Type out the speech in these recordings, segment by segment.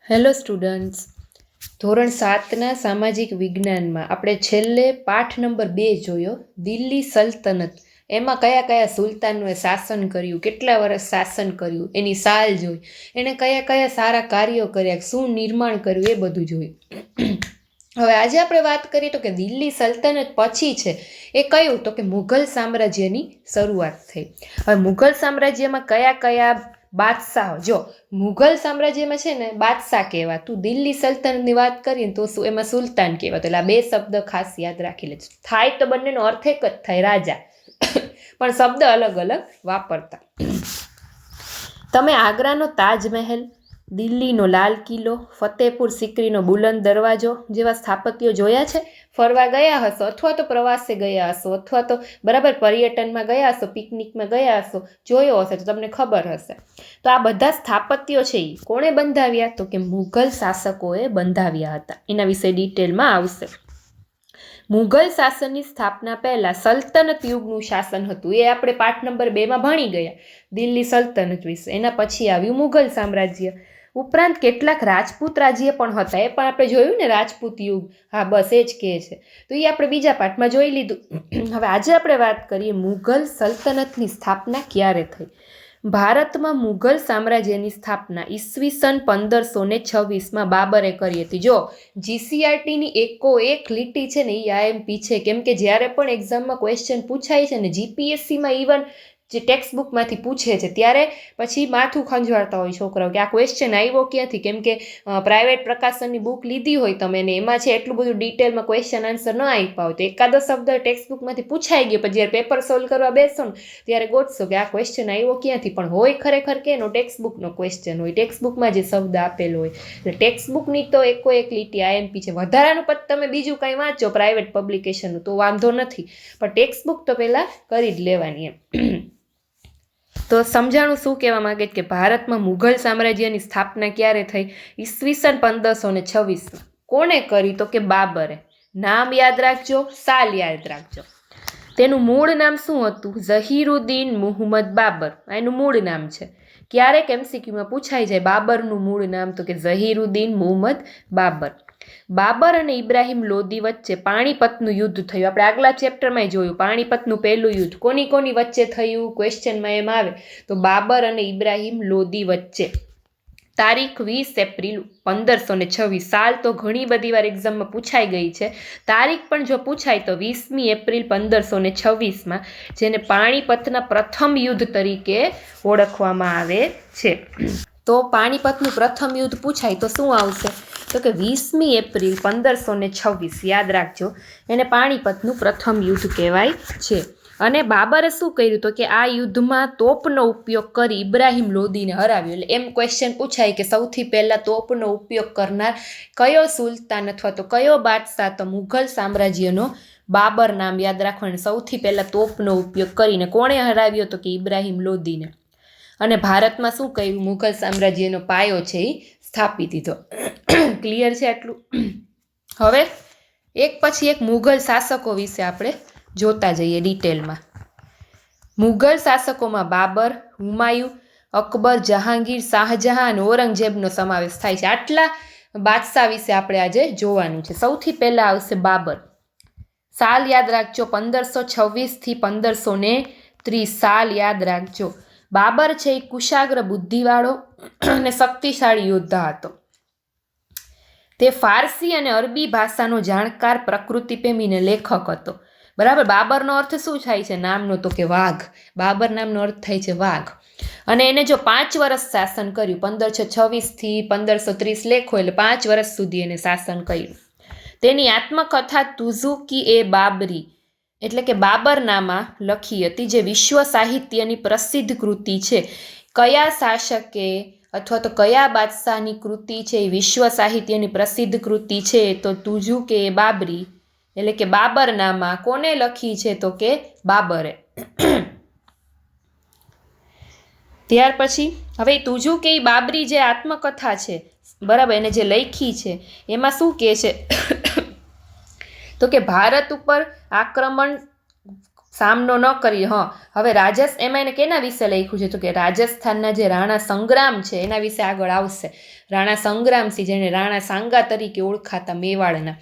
Hello students, ધોરણ 7ના સામાજિક વિજ્ઞાનમાં આપણે છેલ્લે પાઠ નંબર 2 જોયો, દિલ્હી સલ્તનત. એમાં કયા કયા સુલતાનોએ શાસન કર્યું, કેટલા વર્ષ શાસન કર્યું, એની સાલ જોઈ, એણે કયા કયા સારા કાર્યો કર્યા, શું નિર્માણ કર્યું, એ બધું જોયું. હવે આજે આપણે વાત કરીએ તો કે દિલ્હી સલ્તનત પછી છે એ કયું, તો કે મુઘલ સામ્રાજ્યની શરૂઆત થઈ. હવે મુઘલ સામ્રાજ્યમાં કયા કયા બાદશાહ, જો મુઘલ સામ્રાજ્યમાં છે ને બાદશાહ કહેવાતું, દિલ્હી સલ્તનતની વાત કરીએ તો એમાં સુલતાન કહેવાતું. એટલે આ બે શબ્દ ખાસ યાદ રાખી લેજો. થાય તો બંનેનો અર્થ એક જ થાય, રાજા, પણ શબ્દ અલગ અલગ વાપરતા. તમે આગ્રાનો તાજમહેલ, દિલ્હીનો લાલ કિલ્લો, ફતેહપુર સિકરીનો બુલંદ દરવાજો જેવા સ્થાપત્યો જોયા છે? ફરવા ગયા હશો અથવા તો પ્રવાસે ગયા હશો અથવા તો બરાબર પર્યટનમાં ગયા હશો, પિકનિકમાં ગયા હશો, જોયો હશે તો તમને ખબર હશે. તો આ બધા સ્થાપત્યો છે એ કોણે બંધાવ્યા? તો કે મુઘલ શાસકોએ બંધાવ્યા હતા. એના વિશે ડિટેલમાં આવશે. મુઘલ શાસનની સ્થાપના પહેલા સલ્તનત યુગનું શાસન હતું, એ આપણે પાઠ નંબર 2માં ભણી ગયા, દિલ્હી સલ્તનત વિશે. એના પછી આવ્યું મુઘલ સામ્રાજ્ય. ઉપરાંત કેટલાક રાજપૂત રાજ્ય પણ હતા, એ પણ આપણે જોયું ને, રાજપૂત યુગ. હા, બસ એ જ કહે છે. તો એ આપણે બીજા પાઠમાં જોઈ લીધું. હવે આજે આપણે વાત કરીએ મુઘલ સલ્તનતની સ્થાપના ક્યારે થઈ. ભારતમાં મુઘલ સામ્રાજ્યની સ્થાપના ઈસવીસન 1526માં બાબરે કરી હતી. જો જીસીઆરટીની એક લીટી છે ને એ આઈએમપી છે, કેમ કે જ્યારે પણ એક્ઝામમાં ક્વેશ્ચન પૂછાય છે ને, જીપીએસસીમાં ઇવન જે ટેક્સ્ટ બુકમાંથી પૂછે છે ત્યારે પછી માથું ખંજવાળતા હોય છોકરાઓ કે આ ક્વેશ્ચન આવ્યો ક્યાંથી, કેમ કે પ્રાઇવેટ પ્રકાશનની બુક લીધી હોય તમે ને એમાં છે એટલું બધું ડિટેલમાં ક્વેશ્ચન આન્સર ન આપ્યા હોય તો એકાદો શબ્દ ટેક્સ્ટ બુકમાંથી પૂછાઈ ગયો, પછી જ્યારે પેપર સોલ્વ કરવા બેસો ને ત્યારે ગોતશો કે આ ક્વેશ્ચન આવ્યો ક્યાંથી, પણ હોય ખરેખર કે એનો ટેક્સ્ટ બુકનો ક્વેશ્ચન હોય, ટેક્સ્ટ બુકમાં જે શબ્દ આપેલો હોય. એટલે ટેક્સ્ટ બુકની તો એક લીટી આઈએમપી છે. વધારાનું પછી તમે બીજું કંઈ વાંચો પ્રાઇવેટ પબ્લિકેશનનું તો વાંધો નથી, પણ ટેક્સ્ટ બુક તો પહેલાં કરી જ લેવાની એમ. તો સમજાણું શું કહેવા માંગે કે ભારતમાં મુઘલ સામ્રાજ્યની સ્થાપના ક્યારે થઈ? ઈસવીસન 1526માં. કોણે કરી? તો કે બાબરે. નામ યાદ રાખજો, સાલ યાદ રાખજો. તેનું મૂળ નામ શું હતું? ઝહીરુદ્દીન મુહમ્મદ બાબર, એનું મૂળ નામ છે. ક્યારેક એમસીક્યુમાં પૂછાઈ જાય બાબરનું મૂળ નામ, તો કે ઝહીરુદ્દીન મુહમ્મદ બાબર. બાબર અને ઇબ્રાહિમ લોદી વચ્ચે પાણીપતનું યુદ્ધ થયું. આપણે આગલા ચેપ્ટરમાં જોયું પાણીપતનું પહેલું યુદ્ધ કોની વચ્ચે થયું, ક્વેશ્ચનમાં એમ આવે તો બાબર અને ઇબ્રાહિમ લોદી વચ્ચે. તારીખ 20 એપ્રિલ 1526. સાલ તો ઘણી બધી વાર એક્ઝામમાં પૂછાઈ ગઈ છે, તારીખ પણ જો પૂછાય તો 20મી એપ્રિલ 1526માં, જેને પાણીપતના પ્રથમ યુદ્ધ તરીકે ઓળખવામાં આવે છે. તો પાણીપતનું પ્રથમ યુદ્ધ પૂછાય તો શું આવશે? તો કે 20મી એપ્રિલ 1526, યાદ રાખજો, એને પાણીપતનું પ્રથમ યુદ્ધ કહેવાય છે. અને બાબરે શું કર્યું? તો કે આ યુદ્ધમાં તોપનો ઉપયોગ કરી ઇબ્રાહિમ લોદીને હરાવ્યો. એટલે એમ ક્વેશ્ચન પૂછાય કે સૌથી પહેલાં તોપનો ઉપયોગ કરનાર કયો સુલતાન અથવા તો કયો બાદશાહ? તો મુઘલ સામ્રાજ્યનો બાબર નામ યાદ રાખવાનું. સૌથી પહેલાં તોપનો ઉપયોગ કરીને કોણે હરાવ્યો? તો કે ઇબ્રાહિમ લોદીને. અને ભારતમાં શું કર્યું? મુઘલ સામ્રાજ્યનો પાયો છે એ સ્થાપી દીધો. ક્લિયર છે આટલું? હવે એક પછી એક મુઘલ શાસકો વિશે આપણે જોતા જઈએ ડિટેલમાં. મુઘલ શાસકોમાં બાબર, હુમાયું, અકબર, જહાંગીર, શાહજહાં અને ઔરંગઝેબનો સમાવેશ થાય છે. આટલા બાદશાહ વિશે આપણે આજે જોવાનું છે. સૌથી પહેલાં આવશે બાબર. સાલ યાદ રાખજો, 1526થી 1530. સાલ યાદ રાખજો. બાબર છે એ કુશાગ્ર બુદ્ધિવાળો અને શક્તિશાળી યોદ્ધા હતો. તે ફારસી અને અરબી ભાષાનો જાણકાર, પ્રકૃતિ પ્રેમી અને લેખક હતો. બરાબર. બાબરનો અર્થ શું થાય છે નામનો? તો કે વાઘ. બાબર નામનો અર્થ થાય છે વાઘ. અને એને જો 5 વર્ષ શાસન કર્યું, 1526થી 1530 લેખો એટલે 5 વર્ષ સુધી એને શાસન કર્યું. તેની આત્મકથા તુઝુક-એ-બાબરી એટલે કે બાબરનામા લખી હતી, જે વિશ્વ સાહિત્યની પ્રસિદ્ધ કૃતિ છે. કયા શાસકે અથવા તો કયા બાદશાહની કૃતિ છે એ વિશ્વ સાહિત્યની પ્રસિદ્ધ કૃતિ છે? તો તુઝુક-એ-બાબરી એટલે કે બાબરનામા કોને લખી છે? તો કે બાબરે. ત્યાર પછી હવે તુઝુક-એ-બાબરી જે આત્મકથા છે, બરાબર, એને જે લખી છે એમાં શું કહે છે? તો કે ભારત ઉપર આક્રમણ સામનો ન કરી. હવે એમાં એને કેના વિશે લખ્યું છે? તો કે રાજસ્થાનના જે રાણા સંગ્રામ છે એના વિશે આગળ આવશે. રાણા સંગ્રામસિંહ, જેને રાણા સાંગા તરીકે ઓળખાતા મેવાડના,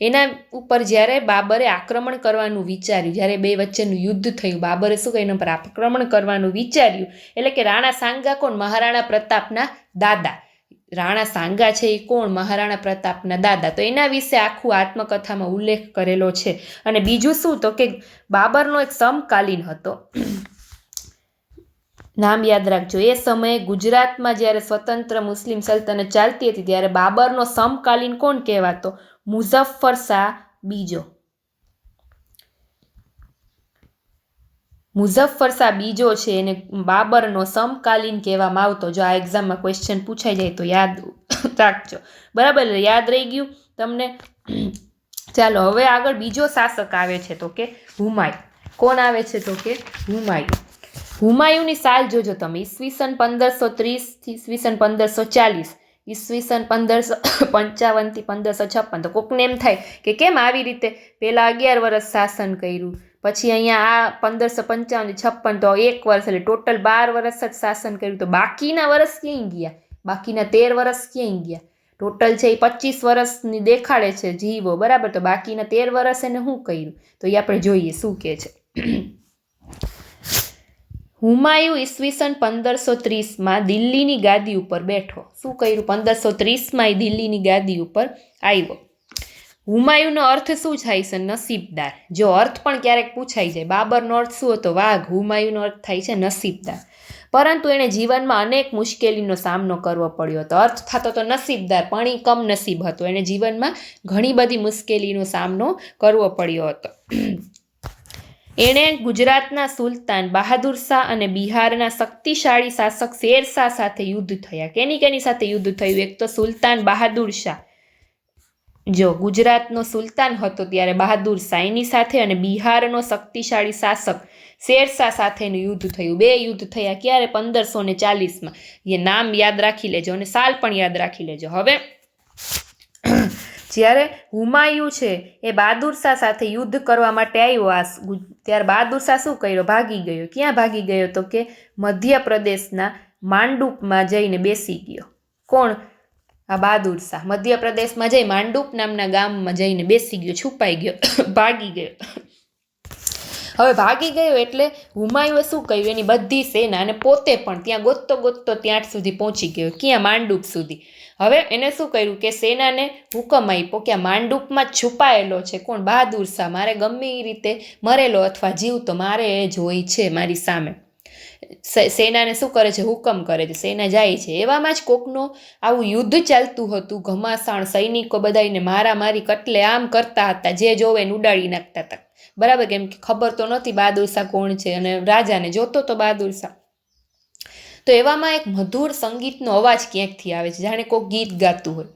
એના ઉપર જ્યારે બાબરે આક્રમણ કરવાનું વિચાર્યું, જ્યારે બે વચ્ચેનું યુદ્ધ થયું, બાબરે શું કહ્યું? એના પર આક્રમણ કરવાનું વિચાર્યું. એટલે કે રાણા સાંગા કોણ? મહારાણા પ્રતાપના દાદા. રાણા સાંગા છે એ કોણ? મહારાણા પ્રતાપના દાદા. તો એના વિશે આખું આત્મકથામાં ઉલ્લેખ કરેલો છે. અને બીજું શું? તો કે બાબરનો એક સમકાલીન હતો, નામ યાદ રાખજો. એ સમયે ગુજરાતમાં જ્યારે સ્વતંત્ર મુસ્લિમ સલ્તનત ચાલતી હતી ત્યારે બાબરનો સમકાલીન કોણ કહેવાતો? મુઝફ્ફર શાહ બીજો. મુઝફ્ફર શાહ બીજો છે એને બાબરનો સમકાલીન કહેવામાં આવતો. જો આ એક્ઝામમાં ક્વેશ્ચન પૂછાઈ જાય તો યાદ રાખજો. બરાબર, યાદ રહી ગયું તમને? ચાલો, હવે આગળ બીજો શાસક આવે છે તો કે હુમાયુ. કોણ આવે છે? તો કે હુમાયુ. હુમાયુની સાલ જોજો તમે, ઈસવીસન 1530 થી ઈસવીસન 1540, ઈસવીસન 1555 થી 1556. તો કોકને એમ થાય કે કેમ આવી રીતે પહેલા 11 વર્ષ શાસન કર્યું, પછી અહીંયા આ 1555 56, તો 1 વર્ષ, એટલે ટોટલ 12 વર્ષ જ શાસન કર્યું. તો બાકીના વર્ષ ક્યાંય ગયા? બાકીના 13 વર્ષ ક્યાંય ગયા? ટોટલ છે એ 25 વર્ષની દેખાડે છે જીવો, બરાબર. તો બાકીના 13 વર્ષ એને શું કર્યું? તો એ આપણે જોઈએ શું કહે છે. હુમાયુ ઈસવીસન 1530માં દિલ્હીની ગાદી ઉપર બેઠો. શું કર્યું? 1530માં એ દિલ્હીની ગાદી ઉપર આવ્યો. હુમાયુનો અર્થ શું થાય છે? નસીબદાર. જો અર્થ પણ ક્યારેક પૂછાઈ જાય. બાબરનો અર્થ શું હતો? વાઘ. હુમાયુનો અર્થ થાય છે નસીબદાર. પરંતુ એણે જીવનમાં અનેક મુશ્કેલીનો સામનો કરવો પડ્યો હતો. અર્થ થતો તો નસીબદાર, પણ એ કમ નસીબ હતો. એણે જીવનમાં ઘણી બધી મુશ્કેલીનો સામનો કરવો પડ્યો હતો. એણે ગુજરાતના સુલતાન બહાદુર શાહ અને બિહારના શક્તિશાળી શાસક શેરશાહ સાથે યુદ્ધ થયા. કેની સાથે યુદ્ધ થયું? એક તો સુલતાન બહાદુર શાહ, જો ગુજરાતનો સુલતાન હતો ત્યારે બહાદુર શાહ એની સાથે, અને બિહારનો શક્તિશાળી શાસક શેરશાહ સાથેનું યુદ્ધ થયું. 2 યુદ્ધ થયા. ક્યારે? 1540માં. એ નામ યાદ રાખી લેજો અને સાલ પણ યાદ રાખી લેજો. હવે જ્યારે હુમાયુ છે એ બહાદુર શાહ સાથે યુદ્ધ કરવા માટે આવ્યો, ત્યારે બહાદુર શાહ શું કર્યો? ભાગી ગયો. ક્યાં ભાગી ગયો? તો કે મધ્યપ્રદેશના માંડુપમાં જઈને બેસી ગયો. કોણ? આ બહાદુર શાહ મધ્યપ્રદેશમાં જઈ માંડુપ નામના ગામમાં જઈને બેસી ગયો, છુપાઈ ગયો, ભાગી ગયો. હવે ભાગી ગયો એટલે હુમાયુએ શું કર્યું? એની બધી સેના અને પોતે પણ ત્યાં ગોતતો ત્યાં સુધી પહોંચી ગયો. ક્યાં? માંડુપ સુધી. હવે એને શું કર્યું કે સેનાને હુકમ આપ્યો કે આ માંડુપમાં છુપાયેલો છે કોણ? બહાદુર શાહ. મારે ગમે એ રીતે મરેલો અથવા જીવતો મારે એ જ હોય છે મારી સામે. સેનાને શું કરે છે? હુકમ કરે છે. સેના જાય છે. એવામાં જ કોકનો આવું યુદ્ધ ચાલતું હતું, ઘમાસાણ સૈનિકો બધાને મારામારી કટલે આમ કરતા હતા, જે જોવે એને ઉડાડી નાખતા હતા. બરાબર, કેમ કે ખબર તો નહોતી બહાદુર શાહ કોણ છે, અને રાજાને જોતો તો બહાદુર શાહ. તો એવામાં એક મધુર સંગીતનો અવાજ ક્યાંકથી આવે છે, જાણે કોઈ ગીત ગાતું હોય.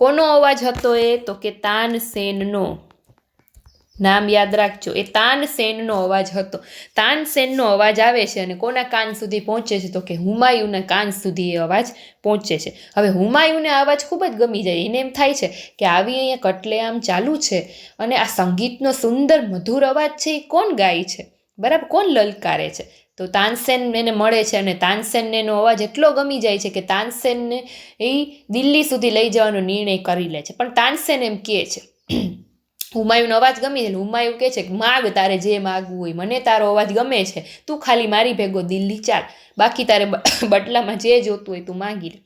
કોનો અવાજ હતો એ? તો કે તાનસેનનો. નામ યાદ રાખજો, એ તાનસેનનો અવાજ હતો. તાનસેનનો અવાજ આવે છે અને કોના કાન સુધી પહોંચે છે? તો કે હુમાયુના કાન સુધી એ અવાજ પહોંચે છે. હવે હુમાયુને આ અવાજ ખૂબ જ ગમી જાય. એને એમ થાય છે કે આવી અહીંયા કટલેઆમ ચાલુ છે અને આ સંગીતનો સુંદર મધુર અવાજ છે એ કોણ ગાય છે? બરાબર, કોણ લલકારે છે? તો તાનસેન એને મળે છે અને તાનસેનને એનો અવાજ એટલો ગમી જાય છે કે તાનસેનને એ દિલ્હી સુધી લઈ જવાનો નિર્ણય કરી લે છે. પણ તાનસેન એમ કહે છે, હુમાયુનો અવાજ ગમી જાય. હુમાયુ કહે છે કે માગ, તારે જે માગવું હોય, મને તારો અવાજ ગમે છે, તું ખાલી મારી ભેગો દિલ્હી ચાલ, બાકી તારે બદલામાં જે જોતું હોય તું માગી લે.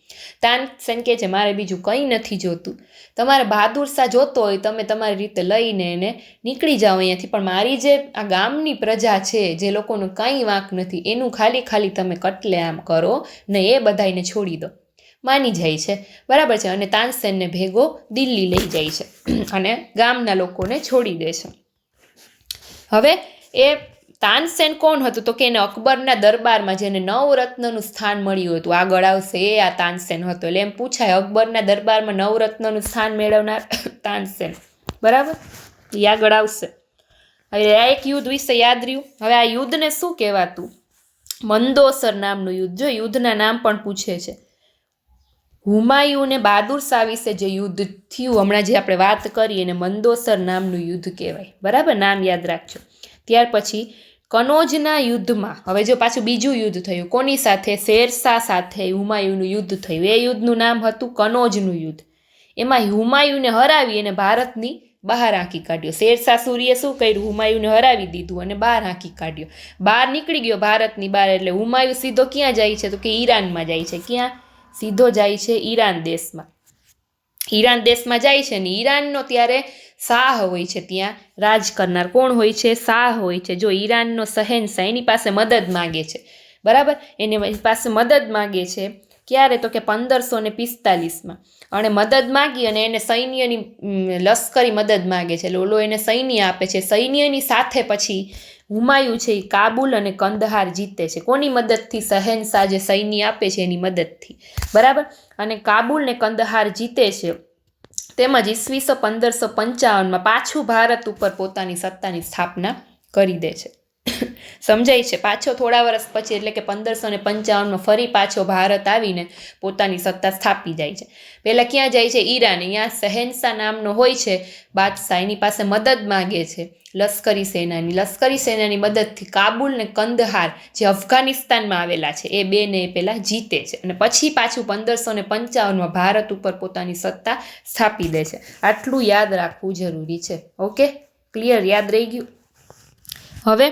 તાનસેન કહે છે મારે બીજું કંઈ નથી જોતું, તમારે બહાદુર શાહ જોતો હોય તમે તમારી રીતે લઈને એને નીકળી જાઓ અહીંયાથી, પણ મારી જે આ ગામની પ્રજા છે, જે લોકોનું કંઈ વાંક નથી, એનું ખાલી તમે કટલેઆમ કરો ને એ બધાને છોડી દો. માની જાય છે, બરાબર છે, અને તાનસેનને ભેગો દિલ્હી લઈ જાય છે અને ગામના લોકોને છોડી દે છે. હવે એ તાનસેન કોણ હતું? તો કે એને અકબરના દરબારમાં જેને 9 રત્નનું સ્થાન મળ્યું હતું, આગળ આવશે, એ આ તાનસેન હતો. એટલે એમ પૂછાય, અકબરના દરબારમાં 9 રત્નનું સ્થાન મેળવનાર તાનસેન, બરાબર, એ આગળ આવશે. હવે આ એક યુદ્ધ વિશે યાદ રહ્યું. હવે આ યુદ્ધને શું કહેવાતું? મંદોસર નામનું યુદ્ધ. જો યુદ્ધના નામ પણ પૂછે છે. હુમાયુ ને બહાદુર શાહ વિશે જે યુદ્ધ થયું, હમણાં જે આપણે વાત કરી, એને મંદોસર નામનું યુદ્ધ કહેવાય. બરાબર, નામ યાદ રાખજો. ત્યાર પછી કનોજના યુદ્ધમાં, હવે જો પાછું બીજું યુદ્ધ થયું, કોની સાથે? શેરશાહ સાથે હુમાયુનું યુદ્ધ થયું. એ યુદ્ધનું નામ હતું કનોજનું યુદ્ધ. એમાં હુમાયુને હરાવી અને ભારતની બહાર હાંકી કાઢ્યો. શેરશાહ સૂરીએ શું કર્યું? હુમાયુને હરાવી દીધું અને બહાર હાંકી કાઢ્યો. બહાર નીકળી ગયો ભારતની બહાર, એટલે હુમાયુ સીધો ક્યાં જાય છે? તો કે ઈરાનમાં જાય છે. ક્યાં? સીધો જાય છે ઈરાન દેશમાં. ઈરાન દેશમાં જાય છે ને ઈરાનનો ત્યારે શાહ હોય છે, ત્યાં રાજ કરનાર કોણ હોય છે? શાહ હોય છે. જો ઈરાનનો શહેનશાહ એની પાસે મદદ માગે છે, બરાબર, એની પાસે મદદ માગે છે. ક્યારે? તો કે 1545માં. અને મદદ માગી અને એને સૈન્યની લશ્કરી મદદ માગે છે, એટલે ઓલો એને સૈન્ય આપે છે. સૈન્યની સાથે પછી હુમાયુ છે એ કાબુલ અને કંદહાર જીતે છે. કોની મદદથી? શહેનશાહ જે સૈન્ય આપે છે એની મદદથી, બરાબર. અને કાબુલ ને કંદહાર જીતે છે. તેમજ ઈસવીસો 1555માં પાછું ભારત ઉપર પોતાની સત્તાની સ્થાપના કરી દે છે. સમજાય છે? પાછો થોડા વર્ષ પછી, એટલે કે 1555માં ફરી પાછો ભારત આવીને પોતાની સત્તા સ્થાપી જાય છે. પહેલાં ક્યાં જાય છે? ઈરાન. અહીંયા શહેનશાહ નામનો હોય છે બાદશાહ, એની પાસે મદદ માગે છે લશ્કરી સેનાની મદદથી કાબુલ ને કંદહાર જે અફઘાનિસ્તાનમાં આવેલા છે એ બેને પહેલાં જીતે છે. અને પછી પાછું 1555માં ભારત ઉપર પોતાની સત્તા સ્થાપી દે છે. આટલું યાદ રાખવું જરૂરી છે. Okay, clear? યાદ રહી ગયું? હવે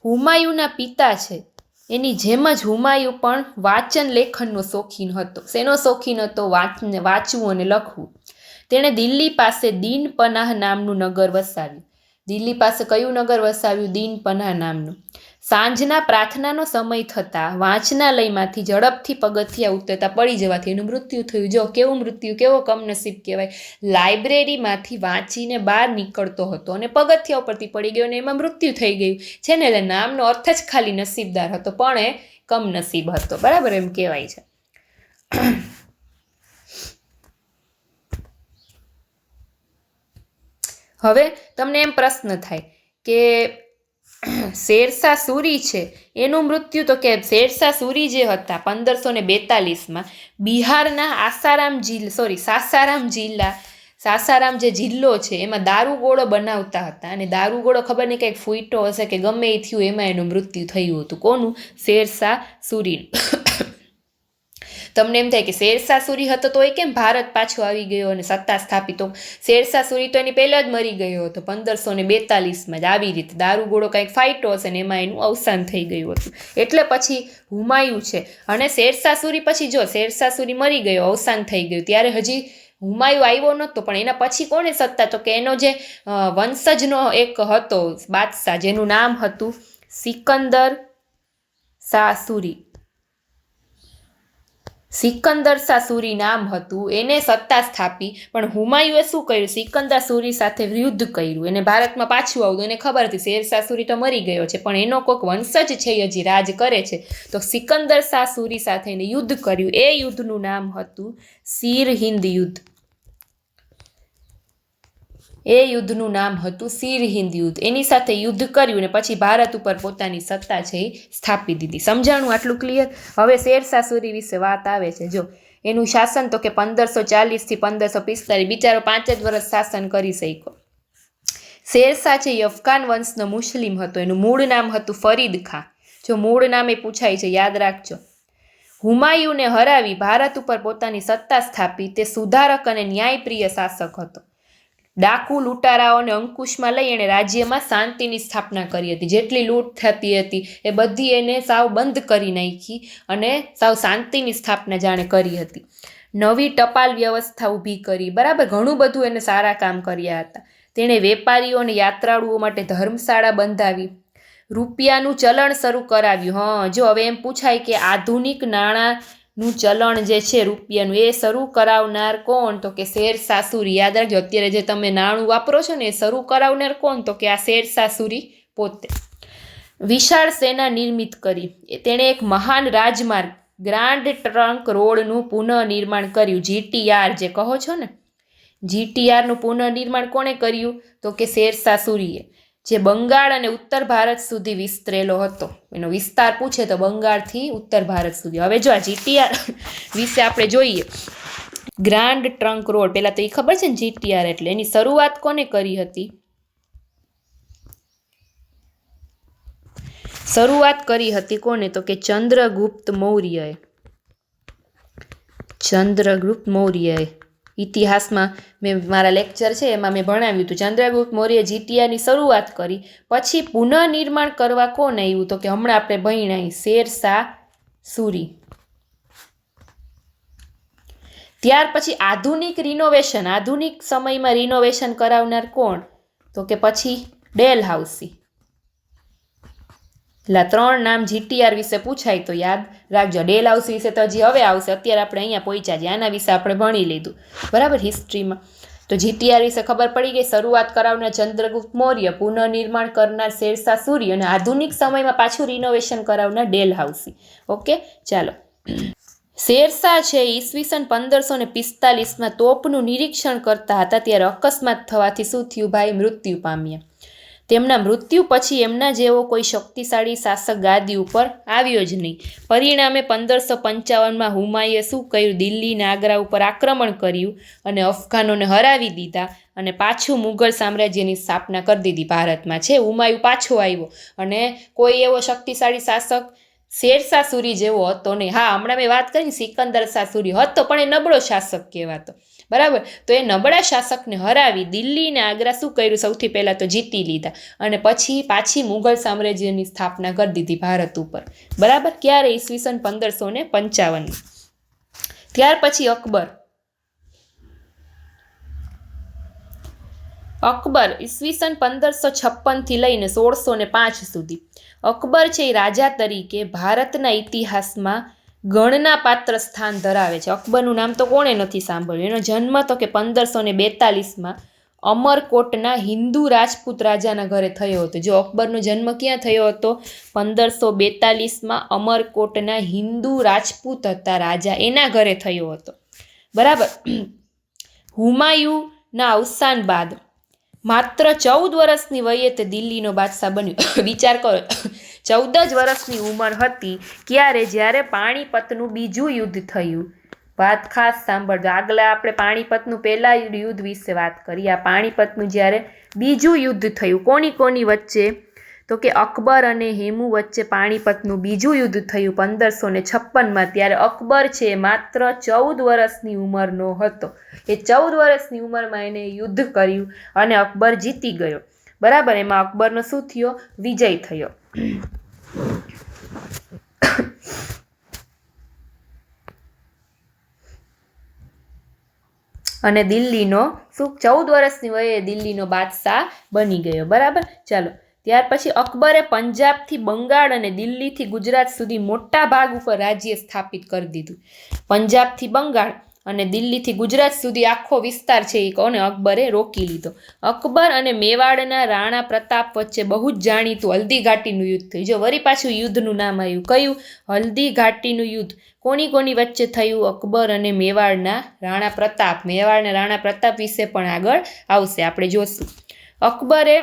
હુમાયુના પિતા છે એની જેમ જ હુમાયુ પણ વાંચન લેખનનો શોખીન હતો. શેનો શોખીન હતો? વાંચવું અને લખવું. તેણે દિલ્હી પાસે દીન પનાહ નામનું નગર વસાવ્યું. દિલ્હી પાસે કયું નગર વસાવ્યું? દીન પનાહ નામનું. સાંજના પ્રાર્થનાનો સમય થતાં વાંચનાલયમાંથી ઝડપથી પગથિયા ઉતરતા પડી જવાથી એનું મૃત્યુ થયું. જો કેવું મૃત્યુ, કેવો કમનસીબ કહેવાય. લાઇબ્રેરીમાંથી વાંચીને બહાર નીકળતો હતો અને પગથિયા ઉપરથી પડી ગયો અને એમાં મૃત્યુ થઈ ગયું છે ને. એટલે નામનો અર્થ જ ખાલી નસીબદાર હતો, પણ એ કમનસીબ હતો, બરાબર, એમ કહેવાય છે. હવે તમને એમ પ્રશ્ન થાય કે શેરશાહ સૂરી છે એનું મૃત્યુ, તો કે શેરશાહ સૂરી જે હતા 1542માં બિહારના સાસારામ જે જિલ્લો છે એમાં દારૂગોળો બનાવતા હતા. અને દારૂગોળો ખબર નહીં કંઈક ફૂટો હશે કે ગમે એ થયું, એમાં એનું મૃત્યુ થયું હતું. કોનું? શેરશાહ સૂરીનું. તમને એમ થાય કે શેરશાહ સૂરી હતો તો એ કેમ ભારત પાછો આવી ગયો અને સત્તા સ્થાપિત? તો શેરશાહ સૂરી તો એની પહેલાં જ મરી ગયો હતો 1542માં જ. આવી રીતે દારૂગોળો કંઈક ફાઇટો હશે ને એમાં એનું અવસાન થઈ ગયું હતું. એટલે પછી હુમાયુ છે અને શેરશાહ સૂરી પછી, જો શેરશાહ સૂરી મરી ગયો, અવસાન થઈ ગયું, ત્યારે હજી હુમાયુ આવ્યો નહોતો. પણ એના પછી કોને સત્તા? તો કે એનો જે વંશજનો એક હતો બાદશાહ, જેનું નામ હતું સિકંદર શાહ સૂરી. સિકંદર શાહ સૂરી નામ હતું. એને સત્તા સ્થાપી. પણ હુમાયુએ શું કર્યું? સિકંદર સૂરી સાથે યુદ્ધ કર્યું. એને ભારતમાં પાછું આવતું. એને ખબર હતી શેરશાહ સૂરી તો મરી ગયો છે, પણ એનો કોઈક વંશજ છે હજી રાજ કરે છે. તો સિકંદર શાહ સૂરી સાથે એને યુદ્ધ કર્યું. એ યુદ્ધનું નામ હતું સિરહિંદ યુદ્ધ. એ યુદ્ધનું નામ હતું સિરહિંદ યુદ્ધ. એની સાથે યુદ્ધ કર્યું ને પછી ભારત ઉપર પોતાની સત્તા છે એ સ્થાપી દીધી. સમજાણું? આટલું ક્લિયર? હવે શેરશાહ સૂરી વિશે વાત આવે છે. જો એનું શાસન તો કે 1540થી 1545, બિચારો 5 જ વર્ષ શાસન કરી શક્યો. શેરશાહ છે એ અફઘાન વંશનો મુસ્લિમ હતો. એનું મૂળ નામ હતું ફરીદ ખાં. જો મૂળ નામ એ પૂછાય છે, યાદ રાખજો. હુમાયુને હરાવી ભારત ઉપર પોતાની સત્તા સ્થાપી. તે સુધારક અને ન્યાયપ્રિય શાસક હતો. ડાકુ લૂંટારાઓને અંકુશમાં લઈ એણે રાજ્યમાં શાંતિની સ્થાપના કરી હતી. જેટલી લૂંટ થતી હતી એ બધી એને સાવ બંધ કરી નાખી અને સાવ શાંતિની સ્થાપના જાણે કરી હતી. નવી ટપાલ વ્યવસ્થા ઊભી કરી, બરાબર, ઘણું બધું એને સારા કામ કર્યા હતા. તેણે વેપારીઓ અને યાત્રાળુઓ માટે ધર્મશાળા બંધાવી, રૂપિયાનું ચલણ શરૂ કરાવ્યું. જો હવે એમ પૂછાય કે આધુનિક નાણાંનું ચલણ જે છે રૂપિયાનું, એ શરૂ કરાવનાર કોણ? તો કે શેરશાહ સૂરી. યાદ રાખજો, અત્યારે જે તમે નાણું વાપરો છો ને એ શરૂ કરાવનાર કોણ? તો કે આ શેરશાહ સૂરી પોતે. વિશાળ સેના નિર્મિત કરી. તેણે એક મહાન રાજમાર્ગ ગ્રાન્ડ ટ્રંક રોડનું પુનઃનિર્માણ કર્યું. GTR જે કહો છો ને, GTRનું પુનઃનિર્માણ કોણે કર્યું? તો કે શેરશાહ સૂરીએ. જે બંગાળ અને ઉત્તર ભારત સુધી વિસ્તરેલો હતો. એનો વિસ્તાર પૂછે તો બંગાળથી ઉત્તર ભારત સુધી. હવે જો આ GTR વિશે આપણે જોઈએ, ગ્રાન્ડ ટ્રંક રોડ, પહેલાં તો એ ખબર છે ને GTR એટલે. એની શરૂઆત કોને કરી હતી? શરૂઆત કરી હતી કોને? તો કે ચંદ્રગુપ્ત મૌર્યએ. ચંદ્રગુપ્ત મૌર્યએ ઇતિહાસમાં મેં મારા લેક્ચર છે એમાં મેં ભણાવ્યું હતું. ચંદ્રગુપ્ત મૌર્ય જીટીયાની શરૂઆત કરી, પછી પુનઃનિર્માણ કરવા કોણ આવ્યું? તો કે હમણાં આપણે ભણ્યા શેરશાહ સૂરી. ત્યાર પછી આધુનિક રિનોવેશન, આધુનિક સમયમાં રિનોવેશન કરાવનાર કોણ? તો કે પછી ડેલહાઉસી. એટલે 3 નામ જીટીઆર વિશે પૂછાય તો યાદ રાખજો. ડેલહાઉસી વિશે તો હજી હવે આવશે, અત્યારે આપણે અહીંયા પહોંચ્યા છીએ, આના વિશે આપણે ભણી લીધું બરાબર હિસ્ટ્રીમાં. તો જીટીઆર વિશે ખબર પડી ગઈ. શરૂઆત કરાવનાર ચંદ્રગુપ્ત મૌર્ય, પુનઃનિર્માણ કરનાર શેરશાહ સૂરી અને આધુનિક સમયમાં પાછું રિનોવેશન કરાવનાર ડેલહાઉસી. ઓકે, ચાલો. શેરશાહ છે ઈસવીસન 1545માં તોપનું નિરીક્ષણ કરતા હતા ત્યારે અકસ્માત થવાથી શું થયું ભાઈ? મૃત્યુ પામ્યા. તેમના મૃત્યુ પછી એમના જેવો કોઈ શક્તિશાળી શાસક ગાદી ઉપર આવ્યો જ નહીં. પરિણામે 1555માં હુમાયુએ શું કર્યું? દિલ્હીના આગ્રા ઉપર આક્રમણ કર્યું અને અફઘાનોને હરાવી દીધા અને પાછું મુઘલ સામ્રાજ્યની સ્થાપના કરી દીધી ભારતમાં. છે હુમાયુ પાછો આવ્યો અને કોઈ એવો શક્તિશાળી શાસક શેરશાહ સૂરી જેવો હતો નહીં. હા, હમણાં મેં વાત કરી સિકંદર શાહ સૂરી હતો, પણ એ નબળો શાસક કહેવાતો બરાબર. તો એ નબળા શાસકને હરાવી દિલ્હી અને આગ્રા શું કર્યું? સૌથી પહેલાં તો જીતી લીધા અને પછી પાછી મુઘલ સામ્રાજ્યની સ્થાપના કરી દીધી ભારત ઉપર બરાબર. ક્યારે? ઈસવીસન 1555. ત્યાર પછી અકબર ઈસવીસન 1556થી લઈને 1605 સુધી અકબર છે એ રાજા તરીકે ભારતના ઇતિહાસમાં ગણનાપાત્ર સ્થાન ધરાવે છે. અકબરનું નામ તો કોણે નથી સાંભળ્યું? એનો જન્મ તો કે 1542માં અમરકોટના હિન્દુ રાજપૂત રાજાના ઘરે થયો હતો. જો અકબરનો જન્મ ક્યાં થયો હતો? 1542માં અમરકોટના હિન્દુ રાજપૂત હતા રાજા, એના ઘરે થયો હતો બરાબર. હુમાયુના અવસાન બાદ માત્ર 14 વર્ષની વયે તે દિલ્હીનો બાદશાહ બન્યો. વિચાર કરો, 14 જ વર્ષની ઉંમર હતી ક્યારે? જ્યારે પાણીપતનું બીજું યુદ્ધ થયું. વાત ખાસ સાંભળજો. આગલા આપણે પાણીપતનું પહેલા યુદ્ધ વિશે વાત કરી. આ પાણીપતનું જ્યારે બીજું યુદ્ધ થયું કોની વચ્ચે? તો કે અકબર અને હેમુ વચ્ચે પાણીપતનું બીજું યુદ્ધ થયું 1556માં. ત્યારે અકબર છે માત્ર 14 વર્ષની ઉંમરનો હતો. એ 14 વર્ષની ઉંમરમાં એને યુદ્ધ કર્યું અને અકબર જીતી ગયો બરાબર. એમાં અકબરનો શું થયો? વિજય થયો. અને દિલ્હીનો શું 14 વર્ષની વયે દિલ્હીનો બાદશાહ બની ગયો બરાબર. ચાલો, ત્યાર પછી અકબરે પંજાબથી બંગાળ અને દિલ્હીથી ગુજરાત સુધી મોટા ભાગ ઉપર રાજ્ય સ્થાપિત કરી દીધું. પંજાબથી બંગાળ અને દિલ્હીથી ગુજરાત સુધી આખો વિસ્તાર છે એ કોને? અકબરે રોકી લીધો. અકબર અને મેવાડના રાણા પ્રતાપ વચ્ચે બહુ જ જાણીતું હલ્દી ઘાટીનું યુદ્ધ થયું. જો વળી પાછું યુદ્ધનું નામ આવ્યું. કયું? હલ્દી ઘાટીનું યુદ્ધ. કોની વચ્ચે થયું? અકબર અને મેવાડના રાણા પ્રતાપ. મેવાડના રાણા પ્રતાપ વિશે પણ આગળ આવશે, આપણે જોશું. અકબરે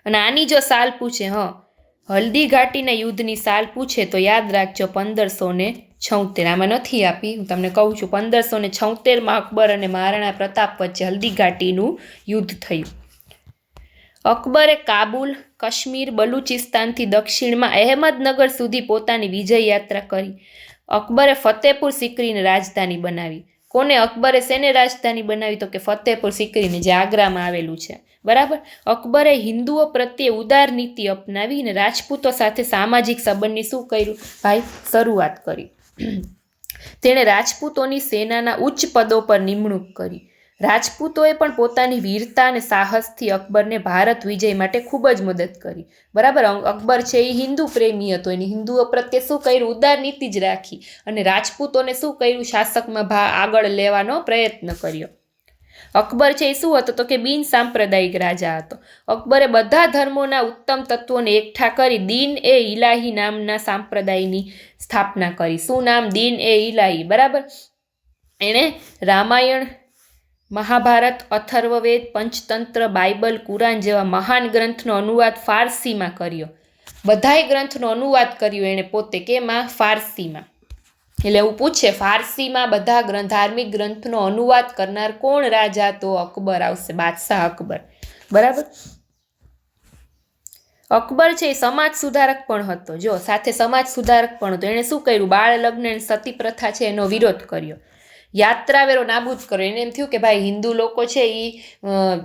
અને આની જો સાલ પૂછે, હલ્દી ઘાટીના યુદ્ધની સાલ પૂછે તો યાદ રાખજો 1576. આમાં નથી આપી, હું તમને કહું છું. 1576માં અકબર અને મહારાણા પ્રતાપ વચ્ચે હલ્દી ઘાટીનું યુદ્ધ થયું. અકબરે કાબુલ, કાશ્મીર, બલુચિસ્તાનથી દક્ષિણમાં અહેમદનગર સુધી પોતાની વિજય યાત્રા કરી. અકબરે ફતેહપુર સિકરીને રાજધાની બનાવી. કોને? અકબરે શેને રાજધાની બનાવી? તો કે ફતેહપુર સિકરીને, જે આગ્રામાં આવેલું છે બરાબર. અકબરે હિન્દુઓ પ્રત્યે ઉદાર નીતિ અપનાવી અને રાજપૂતો સાથે સામાજિક સંબંધની શું કર્યું ભાઈ? શરૂઆત કરી. તેણે રાજપૂતોની સેનાના ઉચ્ચ પદો પર નિમણૂક કરી. રાજપૂતોએ પણ પોતાની વીરતા અને સાહસથી અકબરને ભારત વિજય માટે ખૂબ જ મદદ કરી બરાબર. અકબર છે એ હિન્દુ પ્રેમી હતો, એની હિન્દુઓ પ્રત્યે શું કર્યું? ઉદાર નીતિ જ રાખી અને રાજપૂતોને શું કર્યું? શાસકમાં આગળ લેવાનો પ્રયત્ન કર્યો. અકબર છે એ શું હતો? તો કે બિન સાંપ્રદાયિક રાજા હતો. અકબરે બધા ધર્મોના ઉત્તમ તત્વોને એકઠા કરી દીન એ ઇલાહી નામના સાંપ્રદાયની સ્થાપના કરી. શું નામ? દીન એ ઇલાહી બરાબર. એણે રામાયણ, મહાભારત, અથર્વવેદ, પંચતંત્ર, બાઇબલ, કુરાન જેવા મહાન ગ્રંથનો અનુવાદ ફારસીમાં કર્યો. બધાય ગ્રંથનો અનુવાદ કર્યો એણે પોતે. કેમાં? ફારસીમાં. એટલે એવું પૂછે, ફારસીમાં બધા ધાર્મિક ગ્રંથનો અનુવાદ કરનાર કોણ રાજા? તો અકબર આવશે, બાદશાહ અકબર બરાબર. અકબર છે એ સમાજ સુધારક પણ હતો. જો સાથે સમાજ સુધારક પણ હતો. એણે શું કર્યું? બાળ લગ્ન અને સતી પ્રથા છે એનો વિરોધ કર્યો. યાત્રાવેરો નાબૂદ કર્યો. એને એમ થયું કે ભાઈ હિન્દુ લોકો છે એ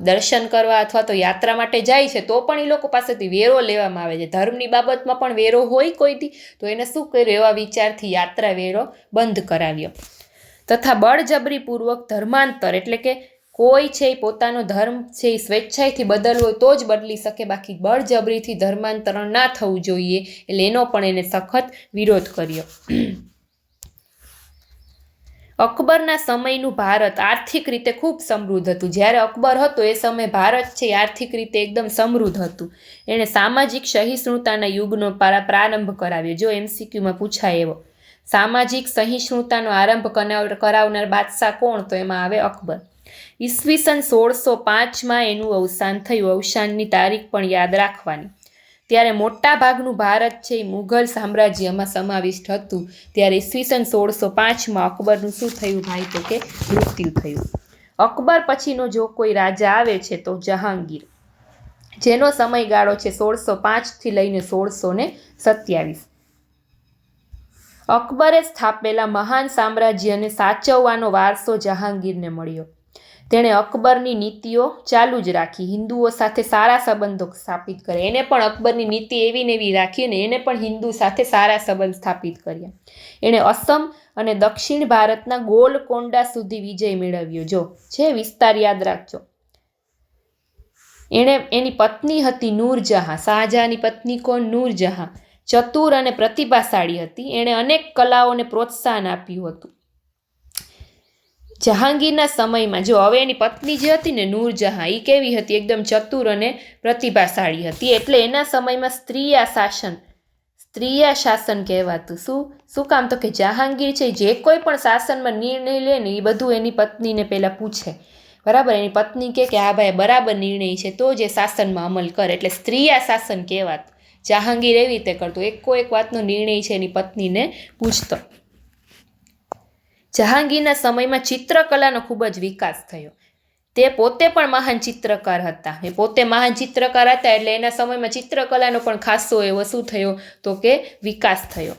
દર્શન કરવા અથવા તો યાત્રા માટે જાય છે તો પણ એ લોકો પાસેથી વેરો લેવામાં આવે છે. ધર્મની બાબતમાં પણ વેરો હોય કોઈથી, તો એને શું કર્યું? એવા વિચારથી યાત્રા વેરો બંધ કરાવ્યો. તથા બળજબરીપૂર્વક ધર્માંતર, એટલે કે કોઈ છે એ પોતાનો ધર્મ છે એ સ્વેચ્છાએથી બદલવો હોય તો જ બદલી શકે, બાકી બળજબરીથી ધર્માંતરણ ના થવું જોઈએ. એટલે એનો પણ એને સખત વિરોધ કર્યો. અકબરના સમયનું ભારત આર્થિક રીતે ખૂબ સમૃદ્ધ હતું. જ્યારે અકબર હતો એ સમયે ભારત છે આર્થિક રીતે એકદમ સમૃદ્ધ હતું. એણે સામાજિક સહિષ્ણુતાના યુગનો પ્રારંભ કરાવ્યો. જો MCQમાં પૂછાય એવો, સામાજિક સહિષ્ણુતાનો આરંભ કરાવનાર બાદશાહ કોણ? તો એમાં આવે અકબર. ઈસવીસન 1605માં એનું અવસાન થયું. અવસાનની તારીખ પણ યાદ રાખવાની. ત્યારે મોટા ભાગનું ભારત છે એ મુઘલ સામ્રાજ્યમાં સમાવિષ્ટ હતું. ત્યારે ઈસવીસન 1605માં અકબરનું શું થયું ભાઈ? તો કે મૃત્યુ થયું. અકબર પછીનો જો કોઈ રાજા આવે છે તો જહાંગીર, જેનો સમયગાળો છે 1605 લઈને 1627. અકબરે સ્થાપેલા મહાન સામ્રાજ્યને સાચવવાનો વારસો જહાંગીરને મળ્યો. તેણે અકબરની નીતિઓ ચાલુ જ રાખી. હિન્દુઓ સાથે સારા સંબંધો સ્થાપિત કર્યા. એને પણ અકબરની નીતિ એવી ને એવી રાખી ને એને પણ હિન્દુ સાથે સારા સંબંધ સ્થાપિત કર્યા. એણે અસમ અને દક્ષિણ ભારતના ગોલકોંડા સુધી વિજય મેળવ્યો. જો છે વિસ્તાર યાદ રાખજો. એની પત્ની હતી નૂરજહાં. શાહજહાંની પત્ની કોણ? નૂરજહાં. ચતુર અને પ્રતિભાશાળી હતી. એણે અનેક કલાઓને પ્રોત્સાહન આપ્યું હતું. જહાંગીરના સમયમાં જો હવે એની પત્ની જે હતી ને નૂરજહાં, એ કેવી હતી? એકદમ ચતુર અને પ્રતિભાશાળી હતી. એટલે એના સમયમાં સ્ત્રીયા શાસન કહેવાતું. શું કામ? તો કે જહાંગીર છે જે કોઈ પણ શાસનમાં નિર્ણય લે ને એ બધું એની પત્નીને પહેલાં પૂછે. બરાબર? એની પત્ની કે આ ભાઈ બરાબર નિર્ણય છે તો જે શાસનમાં અમલ કરે. એટલે સ્ત્રીયા શાસન કહેવાતું. જહાંગીર એવી રીતે કરતો, એક વાતનો નિર્ણય છે એની પત્નીને પૂછતો. જહાંગીરના સમયમાં ચિત્રકલાનો ખૂબ જ વિકાસ થયો. તે પોતે પણ મહાન ચિત્રકાર હતા. એ પોતે મહાન ચિત્રકાર હતા એટલે એના સમયમાં ચિત્રકલાનો પણ ખાસો એવો શું થયો? તો કે વિકાસ થયો.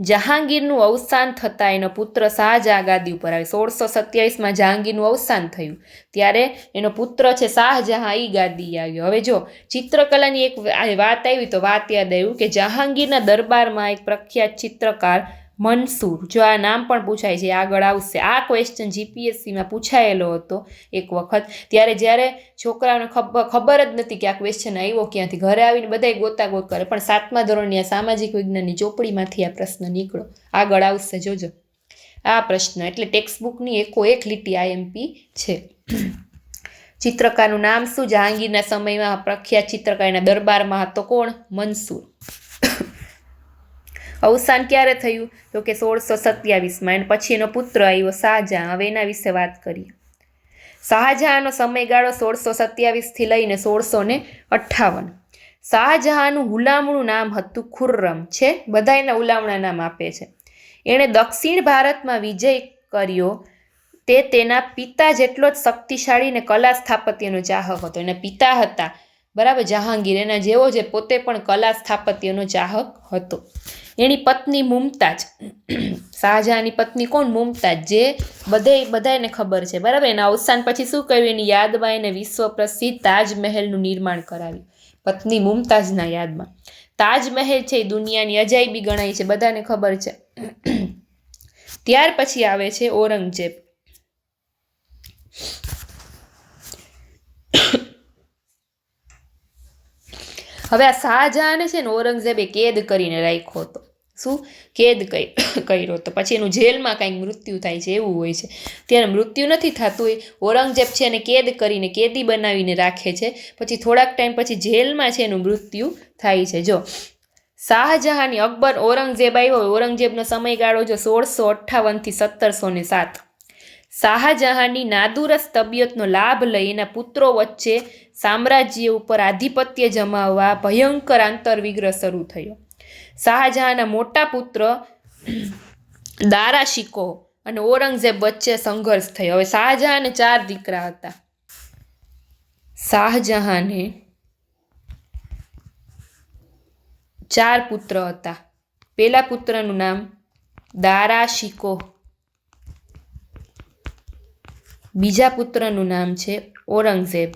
જહાંગીરનું અવસાન થતાં એનો પુત્ર શાહજહાં ગાદી ઉપર આવે. 1627માં જહાંગીરનું અવસાન થયું ત્યારે એનો પુત્ર છે શાહજહાં એ ગાદી આવ્યો. હવે જો ચિત્રકલાની એક વાત આવી તો વાત યાદ આવ્યું કે જહાંગીરના દરબારમાં એક પ્રખ્યાત ચિત્રકાર મંસૂર, જો આ નામ પણ પૂછાય છે, આગળ આવશે. આ ક્વેશ્ચન GPSCમાં પૂછાયેલો હતો એક વખત. જ્યારે છોકરાઓને ખબર જ નથી કે આ ક્વેશ્ચન આવ્યો ક્યાંથી, ઘરે આવીને બધાય ગોતાગોત કરે, પણ 7મા ધોરણની આ સામાજિક વિજ્ઞાનની ચોપડીમાંથી આ પ્રશ્ન નીકળો. આગળ આવશે જોજો આ પ્રશ્ન. એટલે ટેક્સ્ટબુકની એક લીટી IMP છે. ચિત્રકારનું નામ શું? જહાંગીરના સમયમાં પ્રખ્યાત ચિત્રકારના દરબારમાં હતો કોણ? મંસૂર. અવસાન ક્યારે થયું? તો કે 1627માં. અને પછી એનો પુત્ર આવ્યો શાહજહાં. હવે એના વિશે વાત કરીએ. શાહજહાંનો સમયગાળો 1627 લઈને 1658. શાહજહાંનું હુલામણું નામ હતું ખુર્રમ. છે બધા એના હુલામણા નામ આપે છે. એણે દક્ષિણ ભારતમાં વિજય કર્યો. તે તેના પિતા જેટલો જ શક્તિશાળી ને કલા સ્થાપત્યનો ચાહક હતો. એના પિતા હતા બરાબર જહાંગીર, એના જેવો જ પોતે પણ કલા સ્થાપત્યનો ચાહક હતો. એની પત્ની મુમતાજ, શાહજહાંની પત્ની કોણ? મુમતાજ, જે બધાને ખબર છે બરાબર. એના અવસાન પછી શું કર્યું? એની યાદમાં એને વિશ્વ પ્રસિદ્ધ તાજમહેલનું નિર્માણ કરાવ્યું. પત્ની મુમતાજના યાદમાં. તાજમહેલ છે એ દુનિયાની અજાયબી ગણાય છે, બધાને ખબર છે. ત્યાર પછી આવે છે ઔરંગઝેબ. હવે આ શાહજહાંને છે ને ઔરંગઝેબે કેદ કરીને રાખ્યો હતો. શું? કેદ કર્યો હતો. પછી એનું જેલમાં કાંઈક મૃત્યુ થાય છે એવું હોય છે. ત્યારે મૃત્યુ નથી થતું, એ ઔરંગઝેબ છે એને કેદ કરીને કેદી બનાવીને રાખે છે. પછી થોડાક ટાઈમ પછી જેલમાં છે એનું મૃત્યુ થાય છે. જો શાહજહાંની ઔરંગઝેબ આવ્યો. ઔરંગઝેબનો સમયગાળો જો 1658 થી 1707. શાહજહાંની નાદુરસ્ત તબિયતનો લાભ લઈ એના પુત્રો વચ્ચે સામ્રાજ્ય ઉપર આધિપત્ય જમાવવા ભયંકર આંતરવિગ્રહ શરૂ થયો. શાહજહાંના મોટા પુત્ર દારા શિકોહ અને ઔરંગઝેબ વચ્ચે સંઘર્ષ થયો. હવે શાહજહાંને 4 દીકરા હતા. શાહજહાંને 4 પુત્ર હતા. પહેલા પુત્રનું નામ દારા શિકો, બીજા પુત્રનું નામ છે ઔરંગઝેબ,